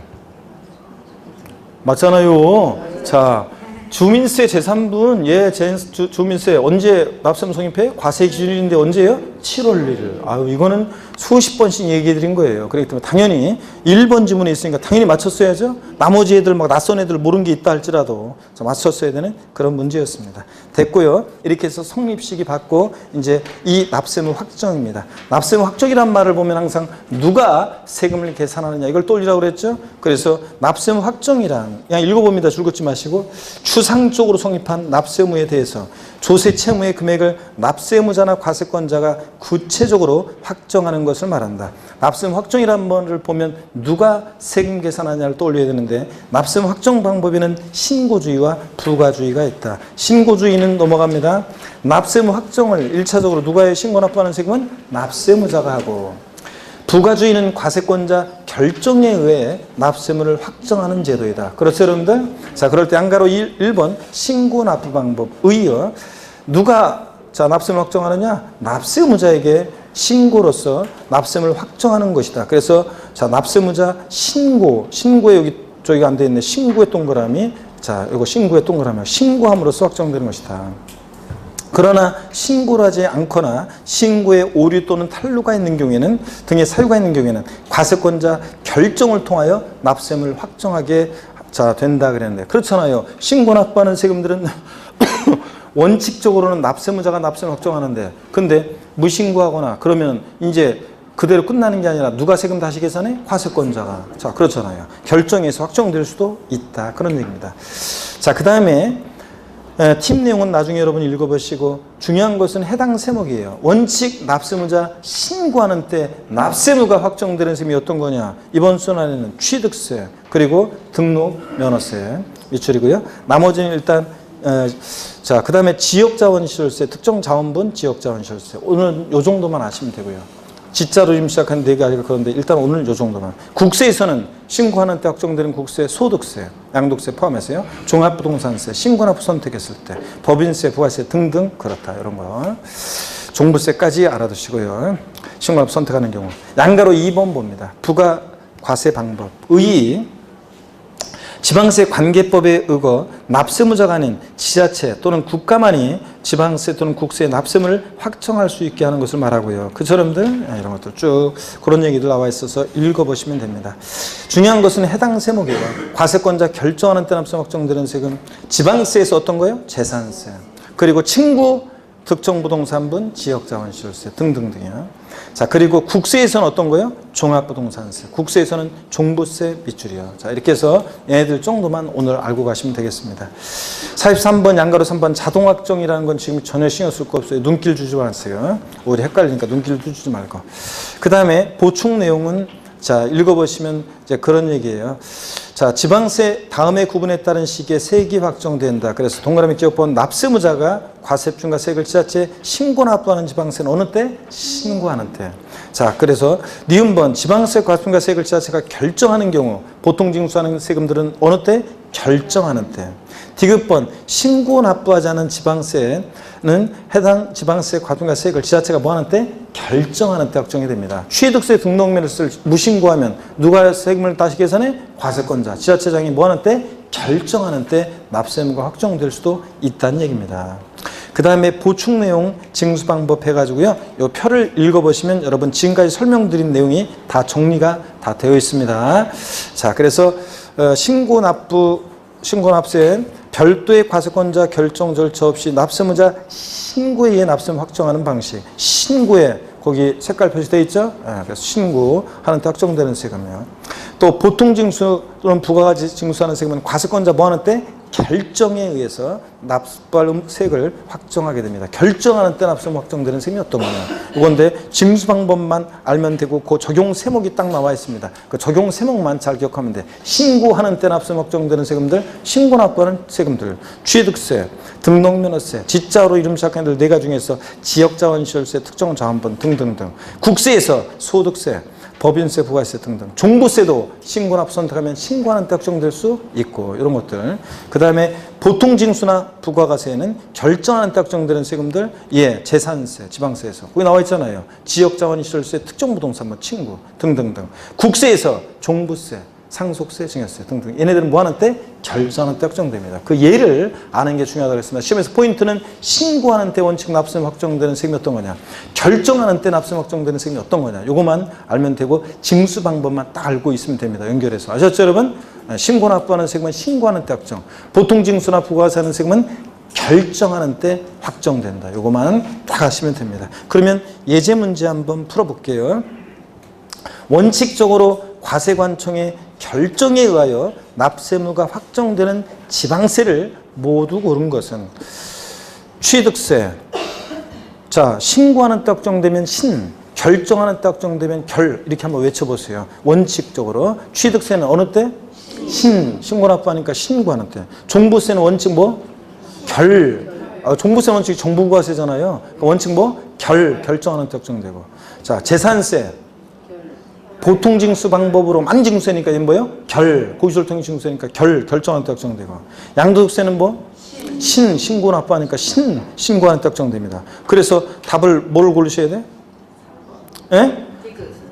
맞잖아요. 자, 주민세 제3분, 주민세 언제 납세무 성립해? 과세 기준일인데 언제예요? 7월 1일. 아유, 이거는 수십 번씩 얘기해 드린 거예요. 그렇기 때문에 당연히 1번 지문에 있으니까 당연히 맞췄어야죠. 나머지 애들 막 낯선 애들 모르는 게 있다 할지라도 맞췄어야 되는 그런 문제였습니다. 됐고요. 이렇게 해서 성립식이 받고 이제 이 납세무 확정입니다. 납세무 확정이란 말을 보면 항상 누가 세금을 계산하느냐 이걸 떠올리라고 그랬죠. 그래서 납세무 확정이란 그냥 읽어봅니다. 줄 긋지 마시고 추상적으로 성립한 납세무에 대해서 조세 채무의 금액을 납세무자나 과세권자가 구체적으로 확정하는 것을 말한다. 납세무 확정이라는 말을 보면 누가 세금 계산하냐를 떠올려야 되는데 납세무 확정 방법에는 신고주의와 부과주의가 있다. 신고주의는 넘어갑니다. 납세무 확정을 1차적으로 누가 해? 신고 납부하는 세금은 납세무자가 하고 부과주의는 과세권자 결정에 의해 납세무를 확정하는 제도이다. 그렇죠, 여러분들? 자, 그럴 때 안가로 1번 신고 납부 방법 의의 누가 납세무를 확정하느냐? 납세무자에게 신고로서 납세무를 확정하는 것이다. 그래서 납세무자 신고에 여기 저기가 안 돼 있네. 신고의 동그라미. 이거 신고의 동그라미. 신고함으로써 확정되는 것이다. 그러나 신고를 하지 않거나 신고에 오류 또는 탈루가 있는 경우에는 등의 사유가 있는 경우에는 과세권자 결정을 통하여 납세무를 확정하게 된다 그랬는데 그렇잖아요. 신고 납부하는 세금들은 원칙적으로는 납세무자가 납세를 확정하는데 근데 무신고하거나 그러면 이제 그대로 끝나는 게 아니라 누가 세금 다시 계산해? 과세권자가. 그렇잖아요. 결정해서 확정될 수도 있다. 그런 얘기입니다. 그 다음에 팁 내용은 나중에 여러분 읽어보시고 중요한 것은 해당 세목이에요. 원칙 납세무자 신고하는 때 납세무가 확정되는 세금이 어떤 거냐. 이번 순환에는 취득세 그리고 등록 면허세 미출이고요. 나머지는 일단 그 다음에 지역자원시설세 특정자원분 지역자원시설세 오늘 요 정도만 아시면 되고요. 지자로 지금 시작한 4가지가 그런데 일단 오늘 요 정도만. 국세에서는 신고하는 때 확정되는 국세, 소득세, 양도세 포함해서요. 종합부동산세, 신고납부 선택했을 때, 법인세, 부가세 등등 그렇다. 이런 거. 종부세까지 알아두시고요. 신고납부 선택하는 경우. 양가로 2번 봅니다. 부가과세 방법. 지방세 관계법에 의거 납세무자가 아닌 지자체 또는 국가만이 지방세 또는 국세의 납세무를 확정할 수 있게 하는 것을 말하고요. 그쵸, 여러분들? 이런 것들 쭉 그런 얘기들 나와 있어서 읽어보시면 됩니다. 중요한 것은 해당 세목이에요. 과세권자 결정하는 때 납세무 확정되는 세금 지방세에서 어떤 거예요? 재산세 그리고 친구 특정부동산분 지역자원시설세 등등등이요. 그리고 국세에서는 어떤 거예요? 종합부동산세. 국세에서는 종부세 밑줄이요. 이렇게 해서 얘네들 정도만 오늘 알고 가시면 되겠습니다. 43번 양가로 3번 자동확정이라는 건 지금 전혀 신경 쓸 거 없어요. 눈길 주지 마세요. 오히려 헷갈리니까 눈길 주지 말고. 그 다음에 보충 내용은 읽어보시면 이제 그런 얘기예요. 지방세 다음의 구분에 따른 시기에 세액이 확정된다. 그래서 동그라미 기억본 납세무자가 과세입증과 세액을 지자체에 신고 납부하는 지방세는 어느 때? 신고하는 때. 그래서 니은번 지방세 과세입증과 세액을 지자체가 결정하는 경우 보통 징수하는 세금들은 어느 때? 결정하는 때. 디귿번 신고 납부하지 않은 지방세는 해당 지방세 과세입증과 세액을 지자체가 뭐하는 때? 결정하는 때 확정이 됩니다. 취득세 등록면허를 무신고하면 누가 세금을 다시 계산해? 과세권자. 지자체장이 뭐하는 때? 결정하는 때 납세무가 확정될 수도 있다는 얘기입니다. 그 다음에 보충 내용 징수 방법 해가지고요. 이 표를 읽어보시면 여러분 지금까지 설명드린 내용이 다 정리가 다 되어 있습니다. 그래서 신고납세 별도의 과세권자 결정 절차 없이 납세무자 신고에 의해 납세무 확정하는 방식. 신고에 거기 색깔 표시되어 있죠? 그래서 신고하는 때 확정되는 세금이요. 또 보통징수 또는 부가가치 징수하는 세금은 과세권자 뭐하는 때? 결정에 의해서 납부할 세액을 확정하게 됩니다. 결정하는 때 납세무 확정되는 세금이 어떤 거냐. 이건데 징수 방법만 알면 되고 그 적용 세목이 딱 나와 있습니다. 그 적용 세목만 잘 기억하면 돼. 신고하는 때 납세무 확정되는 세금들, 신고 납부하는 세금들, 취득세, 등록면허세, 지자로 이름 시작하는 애들 4가지 중에서 지역자원시설세, 특정자원분 등등등. 국세에서 소득세, 법인세, 부가세 등등. 종부세도 신고납부 선택하면 신고하는 때 확정될 수 있고 이런 것들. 그 다음에 보통징수나 부가가세는 결정하는 때 확정되는 세금들, 재산세, 지방세에서 거기 나와 있잖아요. 지역자원시설세, 특정부동산, 친구 등등등. 국세에서 종부세, 상속세, 증여세 등등. 얘네들은 뭐 하는 때? 결정하는 때 확정됩니다. 그 예를 아는 게 중요하다고 했습니다. 시험에서 포인트는 신고하는 때 원칙 납세금 확정되는 세금이 어떤 거냐, 결정하는 때 납세금 확정되는 세금이 어떤 거냐, 요거만 알면 되고 징수 방법만 딱 알고 있으면 됩니다. 연결해서. 아셨죠, 여러분? 신고 납부하는 세금은 신고하는 때 확정, 보통 징수나 부가세 하는 세금은 결정하는 때 확정된다. 요거만 딱 아시면 됩니다. 그러면 예제 문제 한번 풀어볼게요. 원칙적으로 과세관청의 결정에 의하여 납세무가 확정되는 지방세를 모두 고른 것은 취득세. 자, 신고하는 때 확정되면 신, 결정하는 때 확정되면 결, 이렇게 한번 외쳐보세요. 원칙적으로 취득세는 어느 때? 신고 납부하니까 신고하는 때. 종부세는 원칙 뭐? 결. 종부세 원칙이 정부부가세잖아요. 원칙 뭐? 결정하는 때 확정되고. 자, 재산세. 보통징수 방법으로 만징수세니까 이건 뭐예요? 고시설통징수세니까 결정하는 때 확정되고. 양도득세는 뭐? 신고 납부하니까 신고하는 때 확정됩니다. 그래서 답을 뭘 고르셔야 돼? 예?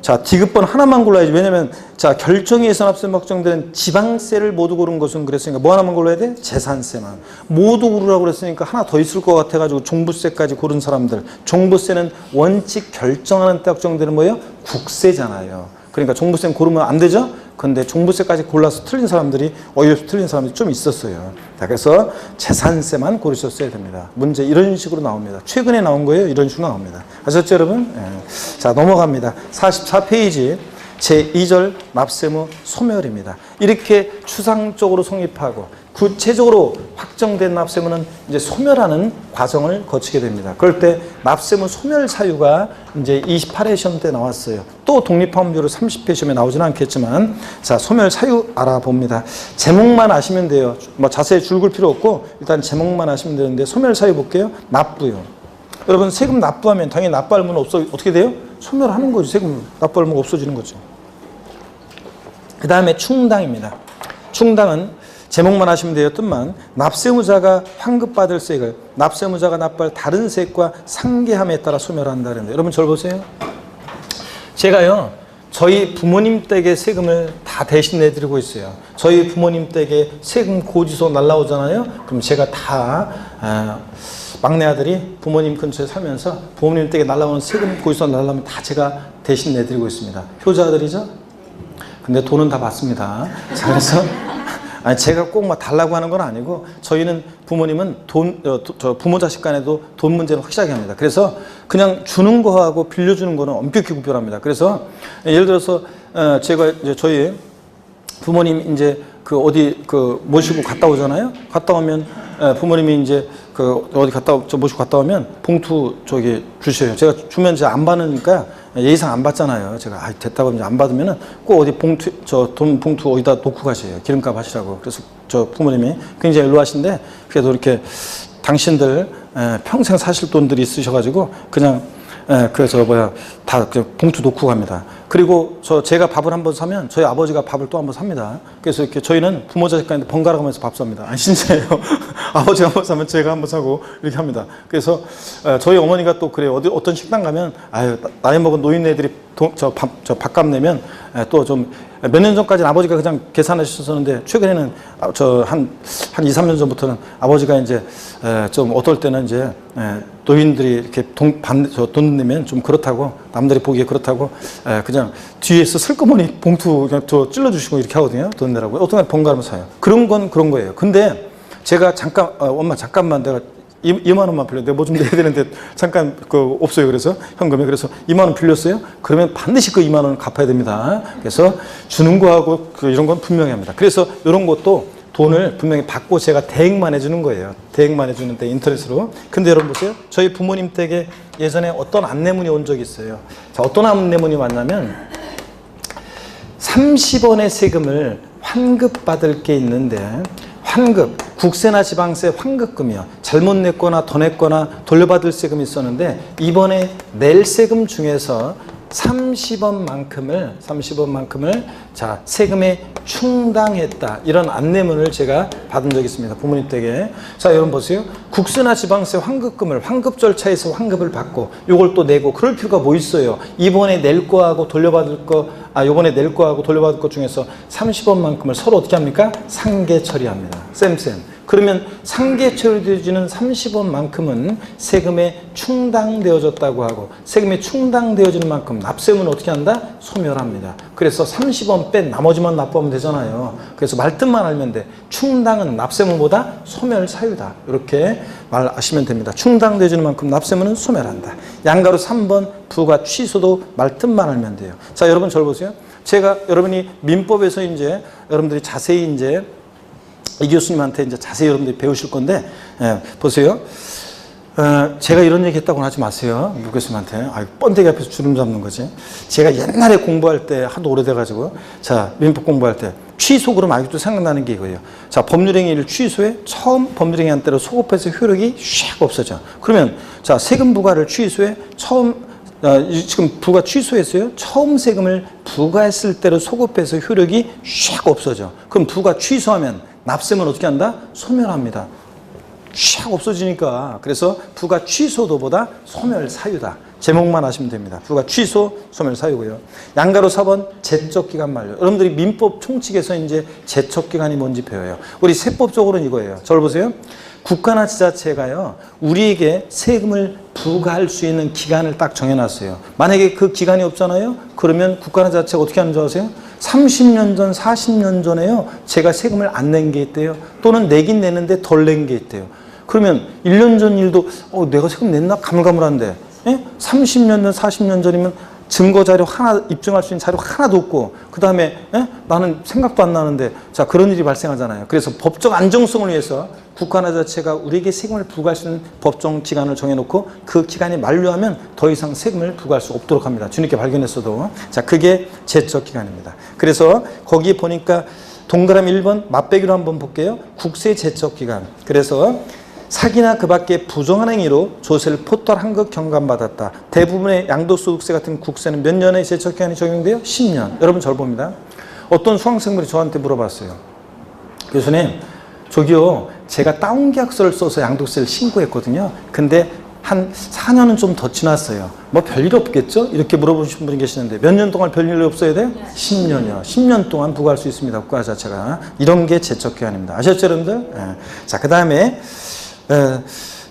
자, 디귿번 하나만 골라야지. 왜냐면, 자, 결정에서 납세금 확정되는 지방세를 모두 고른 것은 그랬으니까 뭐 하나만 골라야 돼? 재산세만. 모두 고르라고 그랬으니까 하나 더 있을 것 같아가지고 종부세까지 고른 사람들. 종부세는 원칙 결정하는 때 확정되는 뭐예요? 국세잖아요. 그러니까 종부세는 고르면 안 되죠? 근데 종부세까지 골라서 틀린 사람들이, 어이없이 틀린 사람들이 좀 있었어요. 자, 그래서 재산세만 고르셨어야 됩니다. 문제 이런 식으로 나옵니다. 최근에 나온 거예요. 이런 식으로 나옵니다. 아셨죠, 여러분? 예. 자, 넘어갑니다. 44페이지 제2절 납세무 소멸입니다. 이렇게 추상적으로 성립하고 구체적으로 확정된 납세무는 이제 소멸하는 과정을 거치게 됩니다. 그럴 때 납세무 소멸 사유가 이제 28회 시험 때 나왔어요. 또 독립화문제로 30회 시험에 나오지는 않겠지만, 자, 소멸 사유 알아봅니다. 제목만 아시면 돼요. 뭐 자세히 줄글 필요 없고 일단 제목만 아시면 되는데, 소멸 사유 볼게요. 납부요. 여러분, 세금 납부하면 당연히 납부 알무는 어떻게 돼요? 소멸하는 거죠. 세금 납부 알무가 없어지는 거죠. 그 다음에 충당입니다. 충당은 제목만 하시면 돼요. 뜻만 납세무자가 환급받을 세액을 납세무자가 납부할 다른 세액과 상계함에 따라 소멸한다는데, 여러분 저를 보세요. 제가요, 저희 부모님 댁의 세금을 다 대신 내드리고 있어요. 저희 부모님 댁에 세금 고지서 날라오잖아요. 그럼 제가 다 막내 아들이 부모님 근처에 살면서 부모님 댁에 날라오는 세금 고지서 날라오면 다 제가 대신 내드리고 있습니다. 효자들이죠. 근데 돈은 다 받습니다. 자, 그래서 아니, 제가 꼭 막 달라고 하는 건 아니고, 저희는 부모님은 부모 자식 간에도 돈 문제는 확실하게 합니다. 그래서 그냥 주는 거하고 빌려주는 거는 엄격히 구별합니다. 그래서 예를 들어서 제가 이제 저희 부모님 이제 그 어디 그 모시고 갔다 오잖아요. 갔다 오면 부모님이 이제 그 어디 모시고 갔다 오면 봉투 저기 주셔요. 제가 주면 이제 안 받으니까 예의상 안 받잖아요. 제가 됐다고 이제 안 받으면은 꼭 어디 봉투 돈 봉투 어디다 놓고 가셔요. 기름값 하시라고. 그래서 저 부모님이 굉장히 연로하신데, 그래도 이렇게 당신들 평생 사실 돈들이 있으셔가지고 그냥 다 봉투 놓고 갑니다. 그리고 제가 밥을 한번 사면 저희 아버지가 밥을 또 한번 삽니다. 그래서 이렇게 저희는 부모 자식 간에 번갈아 가면서 밥 삽니다. 아니, 진짜예요. 아버지가 한번 사면 제가 한번 사고 이렇게 합니다. 그래서 저희 어머니가 또 그래요. 어떤 식당 가면, 나이 먹은 노인네들이 밥값 내면 또 좀, 몇 년 전까지는 아버지가 그냥 계산하셨었는데, 최근에는 한 2, 3년 전부터는 아버지가 이제 좀 어떨 때는 이제 노인들이 이렇게 돈 내면 좀 그렇다고, 남들이 보기에 그렇다고 그냥 뒤에서 슬그머니 봉투 그냥 찔러주시고 이렇게 하거든요. 돈 내라고. 어떤 날 번갈아서 사요. 그런 건 그런 거예요. 근데 제가 엄마 잠깐만, 내가 2만 원만 빌려. 내가 뭐 좀 내야 되는데 잠깐 없어요. 그래서 현금에. 그래서 2만 원 빌렸어요. 그러면 반드시 그 2만 원을 갚아야 됩니다. 그래서 주는 거하고 이런 건 분명히 합니다. 그래서 이런 것도 돈을 분명히 받고 제가 대행만 해주는 거예요. 대행만 해주는데, 인터넷으로. 근데 여러분 보세요. 저희 부모님 댁에 예전에 어떤 안내문이 온 적이 있어요. 자, 어떤 안내문이 왔냐면 30원의 세금을 환급받을 게 있는데, 환급, 국세나 지방세 환급금이요. 잘못 냈거나 더 냈거나 돌려받을 세금이 있었는데, 이번에 낼 세금 중에서 30원만큼을 자, 세금에 충당했다. 이런 안내문을 제가 받은 적이 있습니다. 부모님 댁에. 자, 여러분 보세요. 국세나 지방세 환급금을 환급 절차에서 환급을 받고 요걸 또 내고 그럴 필요가 뭐 있어요. 이번에 낼 거하고 돌려받을 거, 요번에 낼 거하고 돌려받을 것 중에서 30원만큼을 서로 어떻게 합니까? 상계 처리합니다. 쌤. 그러면 상계 처리되어지는 30원만큼은 세금에 충당되어졌다고 하고 세금에 충당되어지는 만큼 납세금은 어떻게 한다? 소멸합니다. 그래서 30원 뺀 나머지만 납부하면 되잖아요. 그래서 말뜻만 알면 돼. 충당은 납세금보다 소멸 사유다. 이렇게 말하시면 됩니다. 충당되어지는 만큼 납세금은 소멸한다. 양가로 3번 부과 취소도 말뜻만 알면 돼요. 자, 여러분 저를 보세요. 제가 여러분이 민법에서 이제 여러분들이 자세히 이제 이 교수님한테 이제 자세히 여러분들이 배우실 건데, 보세요. 제가 이런 얘기 했다고는 하지 마세요. 유 교수님한테. 번데기 앞에서 주름 잡는 거지. 제가 옛날에 공부할 때, 하도 오래돼가지고, 자, 민법 공부할 때, 취소 그러면 아직도 생각나는 게 이거예요. 자, 법률행위를 취소해 처음 법률행위한 때로 소급해서 효력이 샥 없어져. 그러면, 자, 세금 부과를 취소해 처음, 지금 부과 취소했어요. 처음 세금을 부과했을 때로 소급해서 효력이 샥 없어져. 그럼 부과 취소하면 납세는 어떻게 한다? 소멸합니다. 샥 없어지니까. 그래서 부가 취소도보다 소멸 사유다. 제목만 아시면 됩니다. 부가 취소, 소멸 사유고요. 양가로 4번 제척기간 만료. 여러분들이 민법 총칙에서 이제 제척기간이 뭔지 배워요. 우리 세법적으로는 이거예요. 저를 보세요. 국가나 지자체가요, 우리에게 세금을 부과할 수 있는 기간을 딱 정해놨어요. 만약에 그 기간이 없잖아요? 그러면 국가나 지자체가 어떻게 하는 줄 아세요? 30년 전, 40년 전에요, 제가 세금을 안 낸 게 있대요. 또는 내긴 내는데 덜 낸 게 있대요. 그러면 1년 전 일도, 내가 세금 냈나? 가물가물한데. 예? 30년 전, 40년 전이면 증거 자료 하나, 입증할 수 있는 자료 하나도 없고, 그 다음에, 나는 생각도 안 나는데, 자, 그런 일이 발생하잖아요. 그래서 법적 안정성을 위해서 국가나 자체가 우리에게 세금을 부과할 수 있는 법정 기간을 정해놓고 그 기간이 만료하면 더 이상 세금을 부과할 수 없도록 합니다. 뒤늦게 발견했어도. 자, 그게 제척 기간입니다. 그래서 거기에 보니까 동그라미 1번 맛배기로 한번 볼게요. 국세 제척 기간. 그래서 사기나 그 밖에 부정한 행위로 조세를 포탈 한급 경감받았다. 대부분의 양도소득세 같은 국세는 몇 년의 제척 기간이 적용돼요? 10년. 여러분 절 봅니다. 어떤 수강생들이 저한테 물어봤어요. 교수님, 저기요, 제가 다운계약서를 써서 양도세를 신고했거든요. 근데 한 4년은 좀 더 지났어요. 뭐 별일 없겠죠? 이렇게 물어보신 분이 계시는데 몇 년 동안 별일 없어야 돼요? 10년이요. 10년 동안 부과할 수 있습니다. 국가 자체가. 이런 게 제척기간입니다. 아셨죠, 여러분들? 자, 그 다음에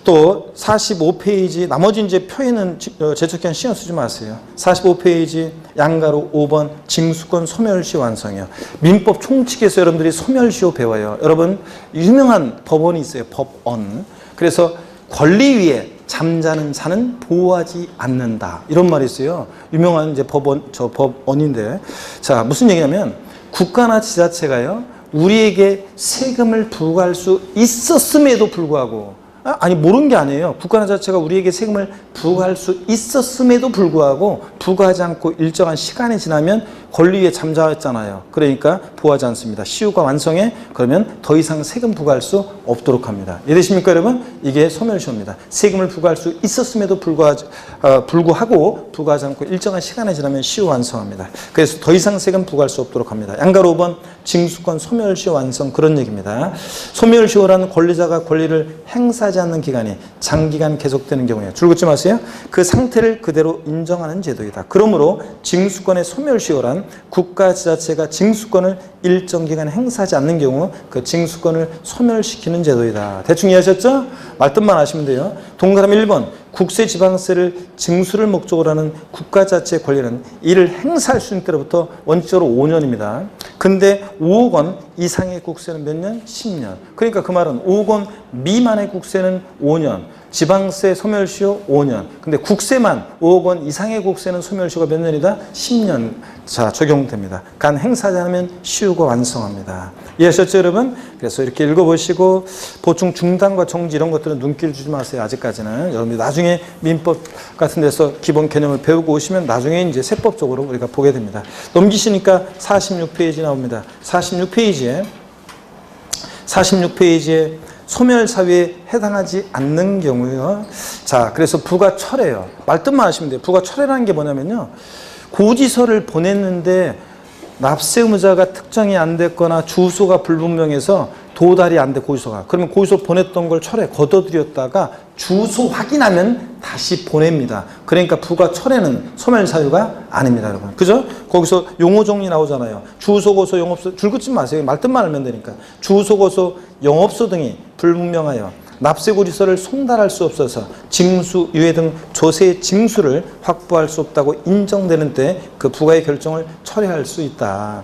또 45페이지 나머지 이제 표에는 제척기간 신경 쓰지 마세요. 45페이지 양가로 5번 징수권 소멸시 완성이요. 민법 총칙에서 여러분들이 소멸시효 배워요. 여러분 유명한 법원이 있어요. 법원. 그래서 권리 위에 잠자는 자는 보호하지 않는다. 이런 말이 있어요. 유명한 이제 법원인데, 자, 무슨 얘기냐면 국가나 지자체가요, 우리에게 세금을 부과할 수 있었음에도 불구하고, 아니 모르는 게 아니에요. 국가나 자체가 우리에게 세금을 부과할 수 있었음에도 불구하고 부과하지 않고 일정한 시간이 지나면 권리위에 잠자했잖아요. 그러니까 부과하지 않습니다. 시효가 완성해. 그러면 더 이상 세금 부과할 수 없도록 합니다. 이해되십니까, 여러분? 이게 소멸시효입니다. 세금을 부과할 수 있었음에도 불구하고 부과하지 않고 일정한 시간이 지나면 시효 완성합니다. 그래서 더 이상 세금 부과할 수 없도록 합니다. 양가로 5번 징수권 소멸시효 완성, 그런 얘기입니다. 소멸시효라는 권리자가 권리를 행사하지 않는 기간이 장기간 계속되는 경우에, 줄 긋지 마세요. 그 상태를 그대로 인정하는 제도이다. 그러므로 징수권의 소멸시효란 국가 지자체가 징수권을 일정 기간 행사하지 않는 경우 그 징수권을 소멸시키는 제도이다. 대충 이해하셨죠? 말뜻만 하시면 돼요. 동그라미 1번 국세 지방세를 징수를 목적으로 하는 국가 자체의 권리는 이를 행사할 수 있는 때로부터 원칙적으로 5년입니다. 근데 5억 원 이상의 국세는 몇 년? 10년. 그러니까 그 말은 5억 원 미만의 국세는 5년, 지방세 소멸시효 5년. 근데 국세만 5억 원 이상의 국세는 소멸시효가 몇 년이다? 10년. 자, 적용됩니다. 간 행사하지 않으면 시효가 완성합니다. 이해하셨죠, 여러분? 그래서 이렇게 읽어보시고 보충 중단과 정지 이런 것들은 눈길 주지 마세요. 아직까지는. 여러분들 나중에 민법 같은 데서 기본 개념을 배우고 오시면 나중에 이제 세법적으로 우리가 보게 됩니다. 넘기시니까 46페이지 나옵니다. 46페이지에 소멸 사유에 해당하지 않는 경우요. 자, 그래서 부가 철회요. 말뜻만 하시면 돼요. 부가 철회라는 게 뭐냐면요. 고지서를 보냈는데 납세 의무자가 특정이 안 됐거나 주소가 불분명해서 도달이 안 돼 고지서가. 그러면 고지서 보냈던 걸 철회 거둬들였다가 주소 확인하면 다시 보냅니다. 그러니까 부가 철회는 소멸 사유가 아닙니다, 여러분. 그죠? 거기서 용어 정리 나오잖아요. 주소, 고소, 영업소 줄 긋지 마세요. 말뜻만 알면 되니까. 주소, 고소, 영업소 등이 불분명하여 납세 고지서를 송달할 수 없어서 징수, 유예 등 조세 징수를 확보할 수 없다고 인정되는 때 그 부가의 결정을 철회할 수 있다.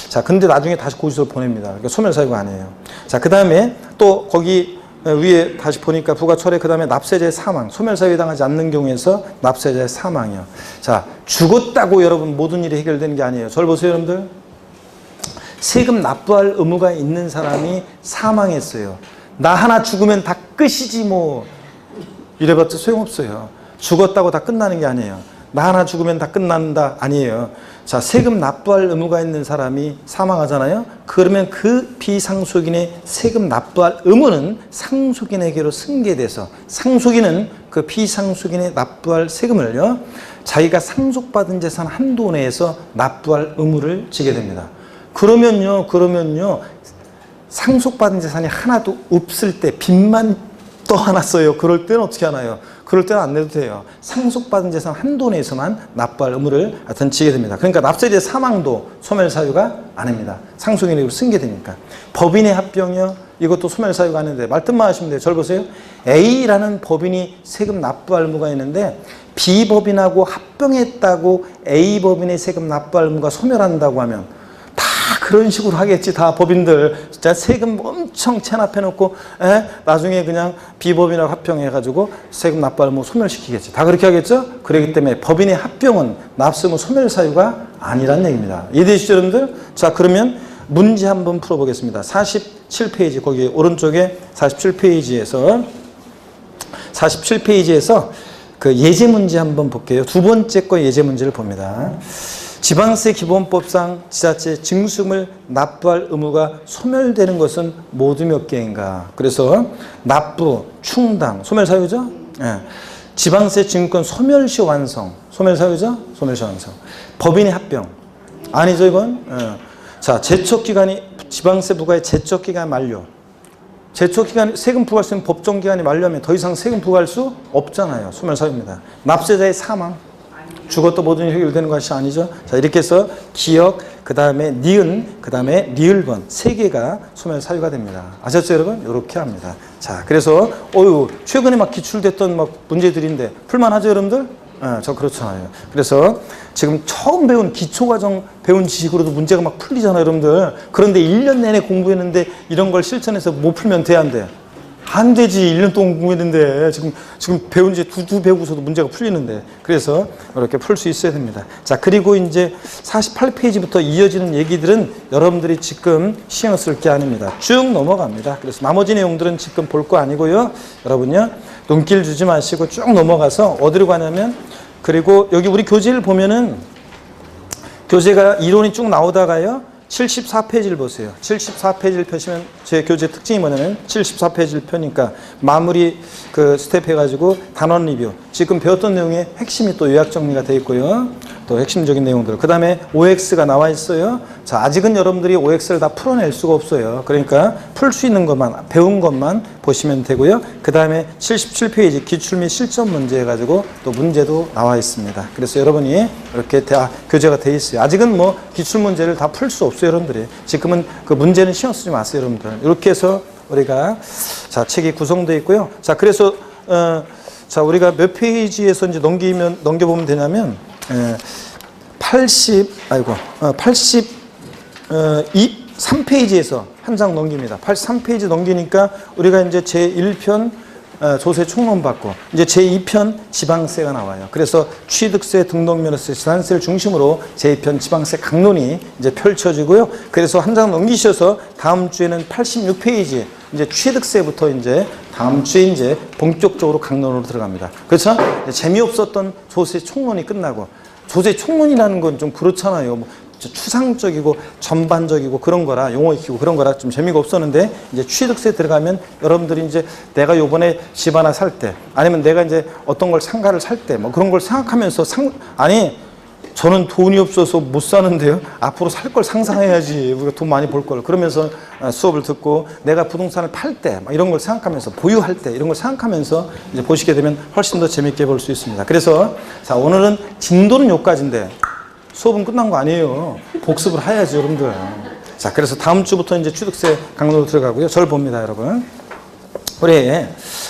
자, 근데 나중에 다시 고지서를 보냅니다. 그러니까 소멸 사유가 아니에요. 자, 그 다음에 또 거기 위에 다시 보니까 부가 철회, 그 다음에 납세자의 사망, 소멸 사유에 해당하지 않는 경우에서 납세자의 사망이요. 자, 죽었다고 여러분 모든 일이 해결되는 게 아니에요. 저를 보세요, 여러분들. 세금 납부할 의무가 있는 사람이 사망했어요. 나 하나 죽으면 다 끝이지 뭐 이래봤자 소용없어요. 죽었다고 다 끝나는 게 아니에요. 나 하나 죽으면 다 끝난다 아니에요. 자, 세금 납부할 의무가 있는 사람이 사망하잖아요. 그러면 그 비상속인의 세금 납부할 의무는 상속인에게로 승계돼서 상속인은 그 비상속인의 납부할 세금을요, 자기가 상속받은 재산 한도 내에서 납부할 의무를 지게 됩니다. 그러면요 상속받은 재산이 하나도 없을 때 빚만 떠안았어요. 그럴 때는 어떻게 하나요? 그럴 때는 안 내도 돼요. 상속받은 재산 한도 내에서만 납부할 의무를 하여튼 지게 됩니다. 그러니까 납세자의 사망도 소멸 사유가 아닙니다. 상속인에게로 승계되니까. 법인의 합병이요, 이것도 소멸 사유가 아닌데 말뜻만 하시면 돼요. 절 보세요. A라는 법인이 세금 납부할 의무가 있는데 B법인하고 합병했다고 A법인의 세금 납부할 의무가 소멸한다고 하면 그런 식으로 하겠지. 다 법인들 진짜 세금 엄청 체납해놓고 나중에 그냥 비법인하고 합병해가지고 세금 납부할 뭐 소멸시키겠지. 다 그렇게 하겠죠. 그렇기 때문에 법인의 합병은 납세 의무 소멸 사유가 아니란 얘기입니다. 이해되시죠, 여러분들? 자, 그러면 문제 한번 풀어보겠습니다. 47페이지 거기 오른쪽에 47페이지에서 그 예제 문제 한번 볼게요. 두 번째 거 예제 문제를 봅니다. 지방세 기본법상 지자체 징수금을 납부할 의무가 소멸되는 것은 모두 몇 개인가? 그래서 납부, 충당, 소멸 사유죠? 예. 지방세 징수권 소멸시 완성, 소멸 사유죠? 소멸시 완성. 법인의 합병, 아니죠 이건? 예. 자, 제척기간이 지방세 부과의 제척기간 만료. 제척기간 세금 부과할 수 있는 법정기간이 만료하면 더 이상 세금 부과할 수 없잖아요. 소멸 사유입니다. 납세자의 사망. 죽었다 모든 일이 해결되는 것이 아니죠. 자, 이렇게 해서 기역, 그 다음에 니은, 그 다음에 리을번 세 개가 소멸 사유가 됩니다. 아셨죠, 여러분? 이렇게 합니다. 자, 그래서 최근에 막 기출됐던 막 문제들인데 풀만하죠, 여러분들? 저 그렇잖아요. 그래서 지금 처음 배운 기초과정 배운 지식으로도 문제가 막 풀리잖아요, 여러분들. 그런데 1년 내내 공부했는데 이런 걸 실천해서 못 풀면 돼, 안 돼? 안 되지. 1년 동안 공부했는데 지금 배운 지 두 배우고서도 문제가 풀리는데. 그래서 이렇게 풀 수 있어야 됩니다. 자, 그리고 이제 48페이지부터 이어지는 얘기들은 여러분들이 지금 신경 쓸 게 아닙니다. 쭉 넘어갑니다. 그래서 나머지 내용들은 지금 볼 거 아니고요. 여러분요, 눈길 주지 마시고 쭉 넘어가서 어디로 가냐면, 그리고 여기 우리 교재를 보면은 교재가 이론이 쭉 나오다가요, 74페이지를 보세요. 74페이지를 펴시면 제 교재 특징이 뭐냐면 74페이지를 펴니까 마무리 그 스텝 해가지고 단원 리뷰, 지금 배웠던 내용의 핵심이 또 요약 정리가 되어 있고요. 또 핵심적인 내용들. 그 다음에 OX가 나와 있어요. 자, 아직은 여러분들이 OX를 다 풀어낼 수가 없어요. 그러니까 풀 수 있는 것만, 배운 것만 보시면 되고요. 그 다음에 77페이지 기출 및 실전 문제 해가지고 또 문제도 나와 있습니다. 그래서 여러분이 이렇게 교재가 되어 있어요. 아직은 뭐 기출 문제를 다 풀 수 없어요, 여러분들이. 지금은 그 문제는 신경 쓰지 마세요, 여러분들. 이렇게 해서 우리가 자, 책이 구성되어 있고요. 자, 그래서 자, 우리가 몇 페이지에서 이제 넘겨보면 되냐면 83페이지에서 한 장 넘깁니다. 83페이지 넘기니까 우리가 이제 제1편 조세 총론 받고 이제 제2편 지방세가 나와요. 그래서 취득세, 등록면허세, 재산세를 중심으로 제2편 지방세 강론이 이제 펼쳐지고요. 그래서 한 장 넘기셔서 다음 주에는 86페이지 이제 취득세부터 이제 다음 주에 이제 본격적으로 강론으로 들어갑니다. 그렇죠? 재미없었던 조세 총론이 끝나고, 조세 총론이라는 건 좀 그렇잖아요. 뭐 추상적이고 전반적이고 그런 거라, 용어 익히고 그런 거라 좀 재미가 없었는데, 이제 취득세 들어가면 여러분들이 이제 내가 요번에 집 하나 살 때, 아니면 내가 이제 어떤 걸 상가를 살 때 뭐 그런 걸 생각하면서 저는 돈이 없어서 못 사는데요. 앞으로 살 걸 상상해야지. 우리가 돈 많이 벌 걸. 그러면서 수업을 듣고 내가 부동산을 팔 때 이런 걸 생각하면서 보유할 때 이런 걸 생각하면서 이제 보시게 되면 훨씬 더 재밌게 볼 수 있습니다. 그래서 자, 오늘은 진도는 여기까지인데 수업은 끝난 거 아니에요. 복습을 해야지 여러분들. 자, 그래서 다음 주부터 이제 취득세 강론으로 들어가고요. 저를 봅니다, 여러분. 우리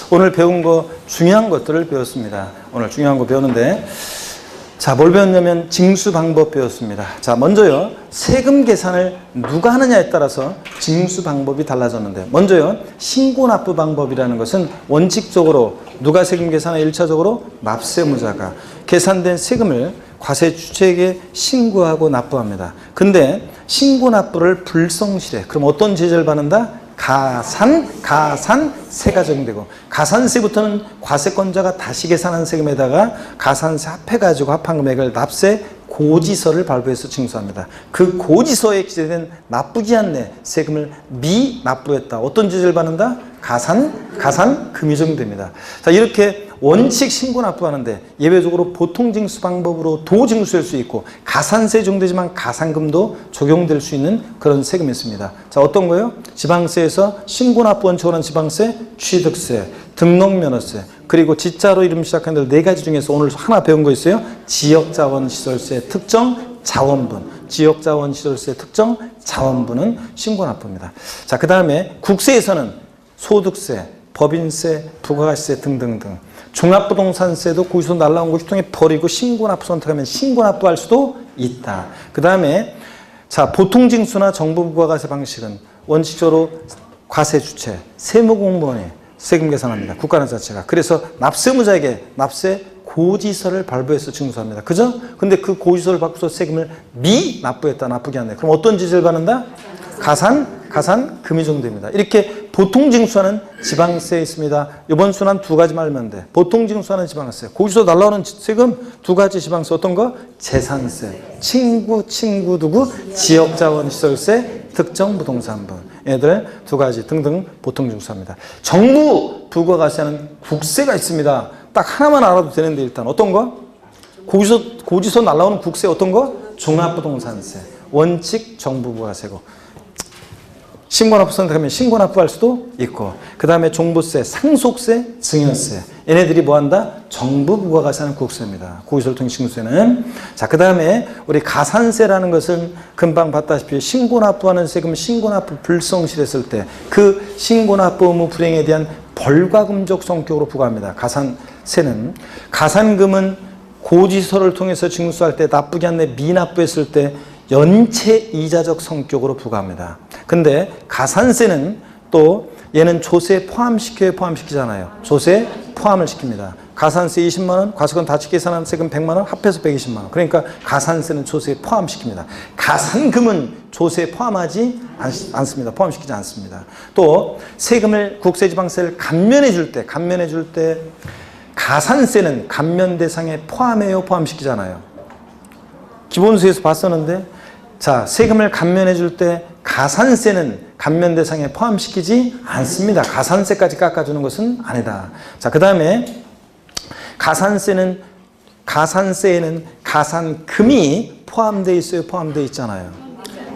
오늘 배운 거 중요한 것들을 배웠습니다. 오늘 중요한 거 배웠는데 자, 뭘 배웠냐면 징수 방법 배웠습니다. 자, 먼저요. 세금 계산을 누가 하느냐에 따라서 징수 방법이 달라졌는데 먼저요. 신고 납부 방법이라는 것은 원칙적으로 누가 세금 계산을 1차적으로 납세무자가 계산된 세금을 과세 주체에게 신고하고 납부합니다. 근데 신고 납부를 불성실해. 그럼 어떤 제재를 받는다? 가산세가 적용되고 가산세부터는 과세권자가 다시 계산한 세금에다가 가산세 합해가지고 합한 금액을 납세 고지서를 발부해서 징수합니다. 그 고지서에 기재된 납부기 한내 세금을 미납부했다. 어떤 제재를 받는다? 가산금이 적용됩니다. 자, 이렇게 원칙 신고 납부하는데 예외적으로 보통징수 방법으로 도징수할 수 있고 가산세 적용되지만 가산금도 적용될 수 있는 그런 세금이 있습니다. 자, 어떤 거요? 지방세에서 신고 납부 원칙으로 하는 지방세, 취득세, 등록면허세, 그리고 지자로 이름 시작하는 네 가지 중에서 오늘 하나 배운 거 있어요. 지역자원시설세 특정 자원분, 지역자원시설세 특정 자원분은 신고 납부입니다. 자, 그 다음에 국세에서는 소득세, 법인세, 부가가치세 등등등. 종합부동산세도 고지서 날라온 거 휴통에 버리고 신고납부 선택하면 신고납부할 수도 있다. 그 다음에 자, 보통징수나 정부부가가세 방식은 원칙적으로 과세 주체, 세무공무원이 세금 계산합니다. 국가는 자체가. 그래서 납세무자에게 납세 고지서를 발부해서 징수합니다. 그죠? 근데 그 고지서를 받고서 세금을 미납부했다. 납부기 한내. 그럼 어떤 지지를 받는다? 가산금이 적용됩니다. 이렇게 보통징수하는 지방세 있습니다. 이번 수는 두 가지만 알면 돼. 보통징수하는 지방세. 고지서 날라오는 세금 두 가지 지방세. 어떤 거? 재산세. 친구 누구? 지역자원시설세, 특정부동산분. 얘들 두 가지 등등 보통징수합니다. 정부 부가가세는 국세가 있습니다. 딱 하나만 알아도 되는데 일단 어떤 거? 고지서 날라오는 국세 어떤 거? 종합부동산세. 원칙 정부 부가세고. 신고납부 선택하면 신고납부할 수도 있고 그 다음에 종부세, 상속세, 증여세 얘네들이 뭐한다? 정부 부가가세는 국세입니다. 고지서를 통해 징수세는. 자, 그 다음에 우리 가산세라는 것은 금방 봤다시피 신고납부하는 세금 신고납부 불성실했을 때 그 신고납부 의무 불행에 대한 벌과금적 성격으로 부과합니다. 가산세는 가산금은 고지서를 통해서 징수할 때 납부기 한내 미납부했을 때 연체 이자적 성격으로 부과합니다. 근데 가산세는 또 얘는 조세 포함시켜야 포함시키잖아요. 조세 포함을 시킵니다. 가산세 20만 원, 과세권 다 계산한 세금 100만 원, 합해서 120만 원. 그러니까 가산세는 조세에 포함시킵니다. 가산금은 조세에 포함하지 않습니다. 포함시키지 않습니다. 또 세금을 국세지방세를 감면해 줄 때 가산세는 감면 대상에 포함해요, 포함시키잖아요. 기본세에서 봤었는데 자, 세금을 감면해 줄 때 가산세는 감면 대상에 포함시키지 않습니다. 가산세까지 깎아주는 것은 아니다. 자, 그 다음에 가산세에는 가산금이 포함되어 있어요, 포함되어 있잖아요.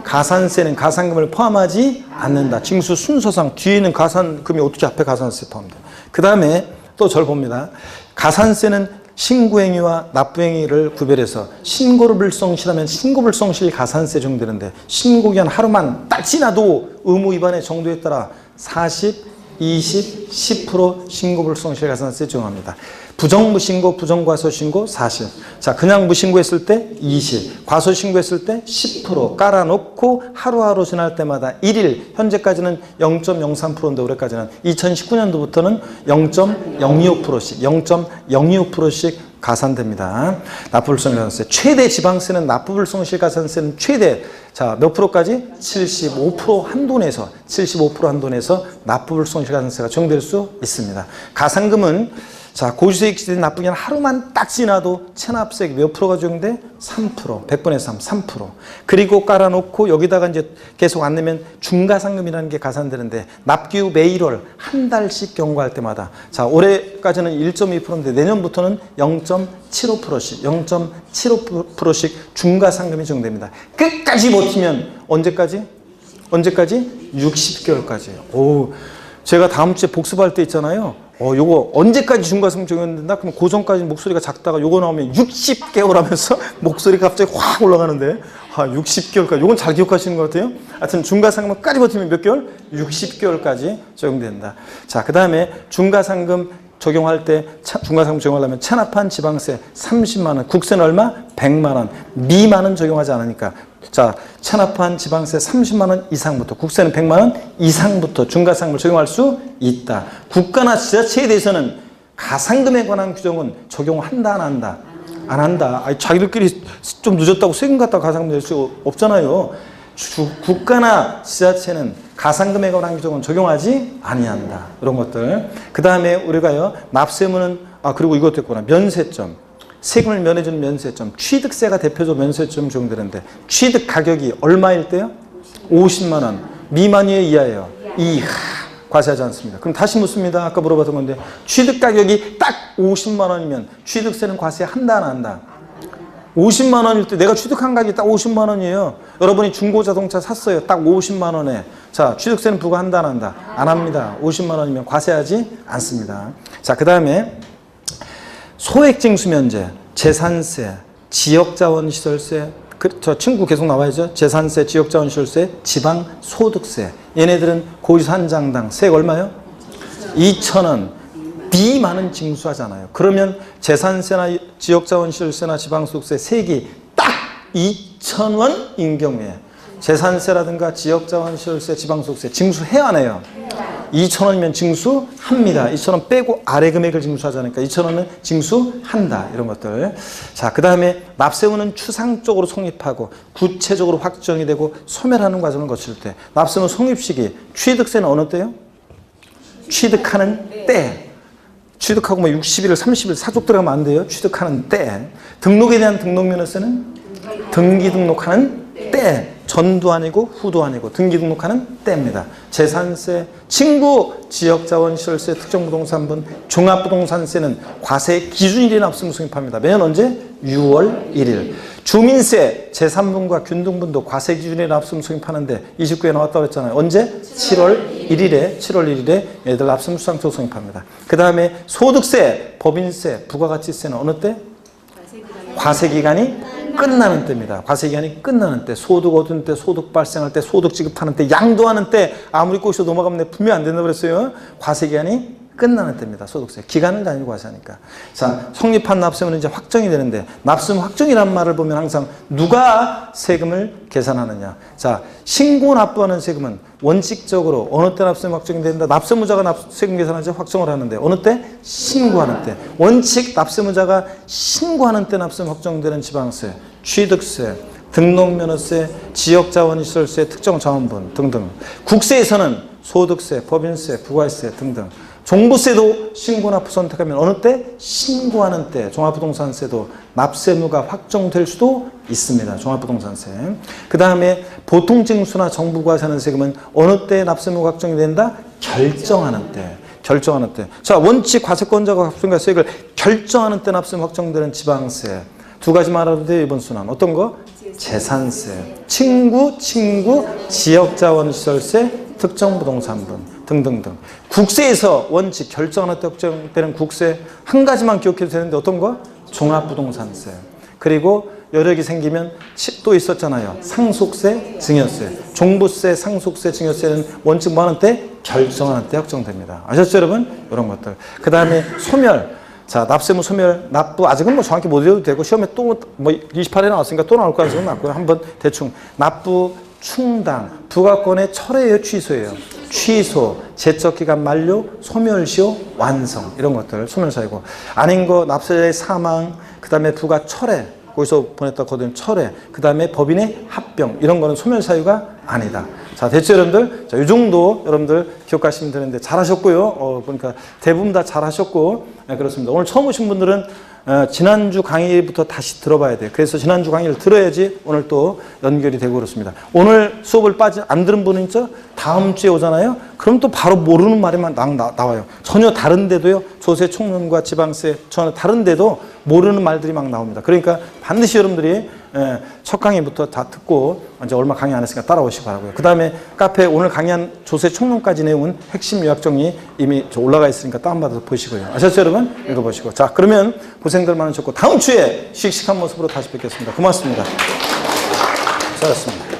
가산세는 가산금을 포함하지 않는다. 징수 순서상 뒤에는 가산금이 어떻게 앞에 가산세 포함돼요. 그 다음에 또 절 봅니다. 가산세는 신고행위와 납부행위를 구별해서 신고를 불성실하면 신고불성실 가산세 적용되는데 신고기한 하루만 딱 지나도 의무 위반의 정도에 따라 40, 20, 10% 신고불성실 가산세 적용합니다. 부정무신고, 부정과소신고 40. 자, 그냥 무신고했을 때 20, 과소신고했을 때 10% 깔아놓고 하루하루 지날 때마다 1일, 현재까지는 0.03%인데 올해까지는 2019년도부터는 0.025%씩, 0.025%씩 가산됩니다. 납부불성실 가산세. 최대 지방세는 납부불성실 가산세는 최대 자, 몇 프로까지? 75% 한도 내에서 75% 한도 내에서 납부불성실 가산세가 적용될 수 있습니다. 가산금은 자, 고지서액 시대 납부기한 하루만 딱 지나도 체납세액 몇 프로가 적용돼? 3%, 100분의 3, 3%. 그리고 깔아놓고 여기다가 이제 계속 안 내면 중과상금이라는 게 가산되는데 납기 후 매 1월 한 달씩 경과할 때마다 자, 올해까지는 1.2%인데 내년부터는 0.75%씩, 0.75%씩 중과상금이 적용됩니다. 끝까지 버티면 언제까지? 60개월까지. 오, 제가 다음 주에 복습할 때 있잖아요. 요거 언제까지 중과상금 적용된다? 그럼 그 전까지 목소리가 작다가 요거 나오면 60개월 하면서 목소리가 갑자기 확 올라가는데 60개월까지. 요건 잘 기억하시는 것 같아요. 하여튼 중과상금까지 버티면 몇 개월? 60개월까지 적용된다. 자, 그 다음에 중과상금 적용할 때 중과상금 적용하려면 체납한 지방세 30만 원, 국세는 얼마? 100만 원. 미만은 적용하지 않으니까. 자, 체납한 지방세 30만 원 이상부터, 국세는 100만 원 이상부터 중과상금을 적용할 수 있다. 국가나 지자체에 대해서는 가상금에 관한 규정은 적용한다, 안 한다? 안 한다. 아니, 자기들끼리 좀 늦었다고 세금 갖다가 가상금 낼 수 없잖아요. 국가나 지자체는 가상금에 관한 규정은 적용하지 아니한다. 이런 것들. 그 다음에 우리가요, 납세무는, 그리고 이것도 있구나. 면세점. 세금을 면해주는 면세점. 취득세가 대표적으로 면세점 적용되는데, 취득 가격이 얼마일 때요? 50만 원. 미만이에요, 이하예요? 이하. 과세하지 않습니다. 그럼 다시 묻습니다. 아까 물어봤던 건데, 취득 가격이 딱 50만 원이면 취득세는 과세한다, 안 한다? 50만 원일 때 내가 취득한 가격이 딱 50만 원이에요. 여러분이 중고자동차 샀어요. 딱 50만 원에. 자, 취득세는 부과한다, 안 한다? 안 합니다. 50만 원이면 과세하지 않습니다. 자, 그 다음에 소액징수 면제, 재산세, 지역자원시설세, 저 친구 계속 나와야죠. 재산세, 지역자원시설세, 지방소득세. 얘네들은 고지서 한 장당 세액 얼마요? 2,000원. 미만은 징수하잖아요. 그러면 재산세나 지역자원시설세나 지방소득세 세액이 딱 2,000원인 경우에 재산세라든가 지역자원시설세, 지방소득세 징수해야 안 해요? 2,000원이면 징수합니다. 2,000원 빼고 아래 금액을 징수하자니까 2,000원은 징수한다. 이런 것들. 자, 그 다음에 납세무는 추상적으로 성립하고 구체적으로 확정이 되고 소멸하는 과정을 거칠 때 납세무 성립시기, 취득세는 어느 때요? 취득하는 때. 취득하고 60일, 30일 사족 들어가면 안 돼요. 취득하는 때. 등록에 대한 등록면허세는 등기 등록하는 때. 전도 아니고 후도 아니고 등기 등록하는 때입니다. 재산세, 친구, 지역자원시설세, 특정부동산분, 종합부동산세는 과세 기준일에 납세무 성립합니다. 매년 언제? 6월 1일. 주민세, 제3분과 균등분도 과세 기준일에 납세무 성립하는데 29에 나왔다고 했잖아요. 언제? 7월 1일에 얘들 납세무 수상표 성립합니다. 그 다음에 소득세, 법인세, 부가가치세는 어느 때? 과세기간이 끝나는 때입니다. 과세기간이 끝나는 때, 소득 얻은 때, 소득 발생할 때, 소득 지급하는 때, 양도하는 때, 아무리 꼬셔 넘어가면 분명히 안 된다고 그랬어요. 과세기간이 끝나는 때입니다. 소득세. 기간을 다니고 과세하니까. 자, 성립한 납세무는 이제 확정이 되는데, 납세무 확정이란 말을 보면 항상 누가 세금을 계산하느냐. 자, 신고 납부하는 세금은 원칙적으로 어느 때 납세무 확정이 된다. 납세무자가 세금 계산하지 확정을 하는데 어느 때? 신고하는 때. 원칙 납세무자가 신고하는 때 납세무 확정되는 지방세, 취득세, 등록면허세, 지역자원시설세, 특정자원분 등등. 국세에서는 소득세, 법인세, 부가세 등등. 종부세도 신고 납부 선택하면 어느 때? 신고하는 때. 종합부동산세도 납세무가 확정될 수도 있습니다. 종합부동산세. 그 다음에 보통징수나 정부가 세는 세금은 어느 때 납세무가 확정이 된다? 결정하는 때. 결정하는 때. 자, 원칙 과세권자가 합성과 세액을 결정하는 때 납세무 확정되는 지방세. 두 가지만 알아도 돼요. 이번 순환. 어떤 거? 재산세. 친구, 지역자원시설세, 특정부동산분 등등등. 국세에서 원칙 결정하는 때 확정되는 국세 한 가지만 기억해도 되는데 어떤 거? 종합부동산세. 그리고 여력이 생기면 또 있었잖아요. 상속세, 증여세. 종부세, 상속세, 증여세는 원칙 뭐 하는 때? 결정하는 때 확정됩니다. 아셨죠, 여러분? 이런 것들. 그 다음에 소멸. 자, 납세무 소멸, 납부 아직은 뭐 정확히 못 외워도 되고 시험에 또 뭐 28에 나왔으니까 또 나올 가능성은 낮고요. 한번 대충 납부 충당, 부가권의 철회예요, 취소예요. 취소, 제척기간 만료, 소멸시효, 완성 이런 것들 소멸사이고 아닌 거 납세자의 사망, 그 다음에 부가 철회, 거기서 보냈다 거둔 철회, 그 다음에 법인의 합병 이런 거는 소멸사유가 아니다. 자, 됐죠, 여러분들? 자, 이 정도 여러분들 기억하시면 되는데 잘하셨고요. 그러니까 대부분 다 잘하셨고, 네, 그렇습니다. 오늘 처음 오신 분들은 지난주 강의부터 다시 들어봐야 돼요. 그래서 지난주 강의를 들어야지 오늘 또 연결이 되고 그렇습니다. 오늘 수업을 안 들은 분은 있죠? 다음 주에 오잖아요? 그럼 또 바로 모르는 말이만 나와요. 전혀 다른데도요, 조세 총론과 지방세 전혀 다른데도 모르는 말들이 막 나옵니다. 그러니까 반드시 여러분들이 첫 강의부터 다 듣고 이제 얼마 강의 안 했으니까 따라오시기 바라고요. 그 다음에 카페에 오늘 강의한 조세 총론까지 내용은 핵심 요약 정리 이미 올라가 있으니까 다운받아서 보시고요. 아셨죠, 여러분? 읽어보시고. 자, 그러면 고생들 많으셨고 다음 주에 씩씩한 모습으로 다시 뵙겠습니다. 고맙습니다. 수고하셨습니다.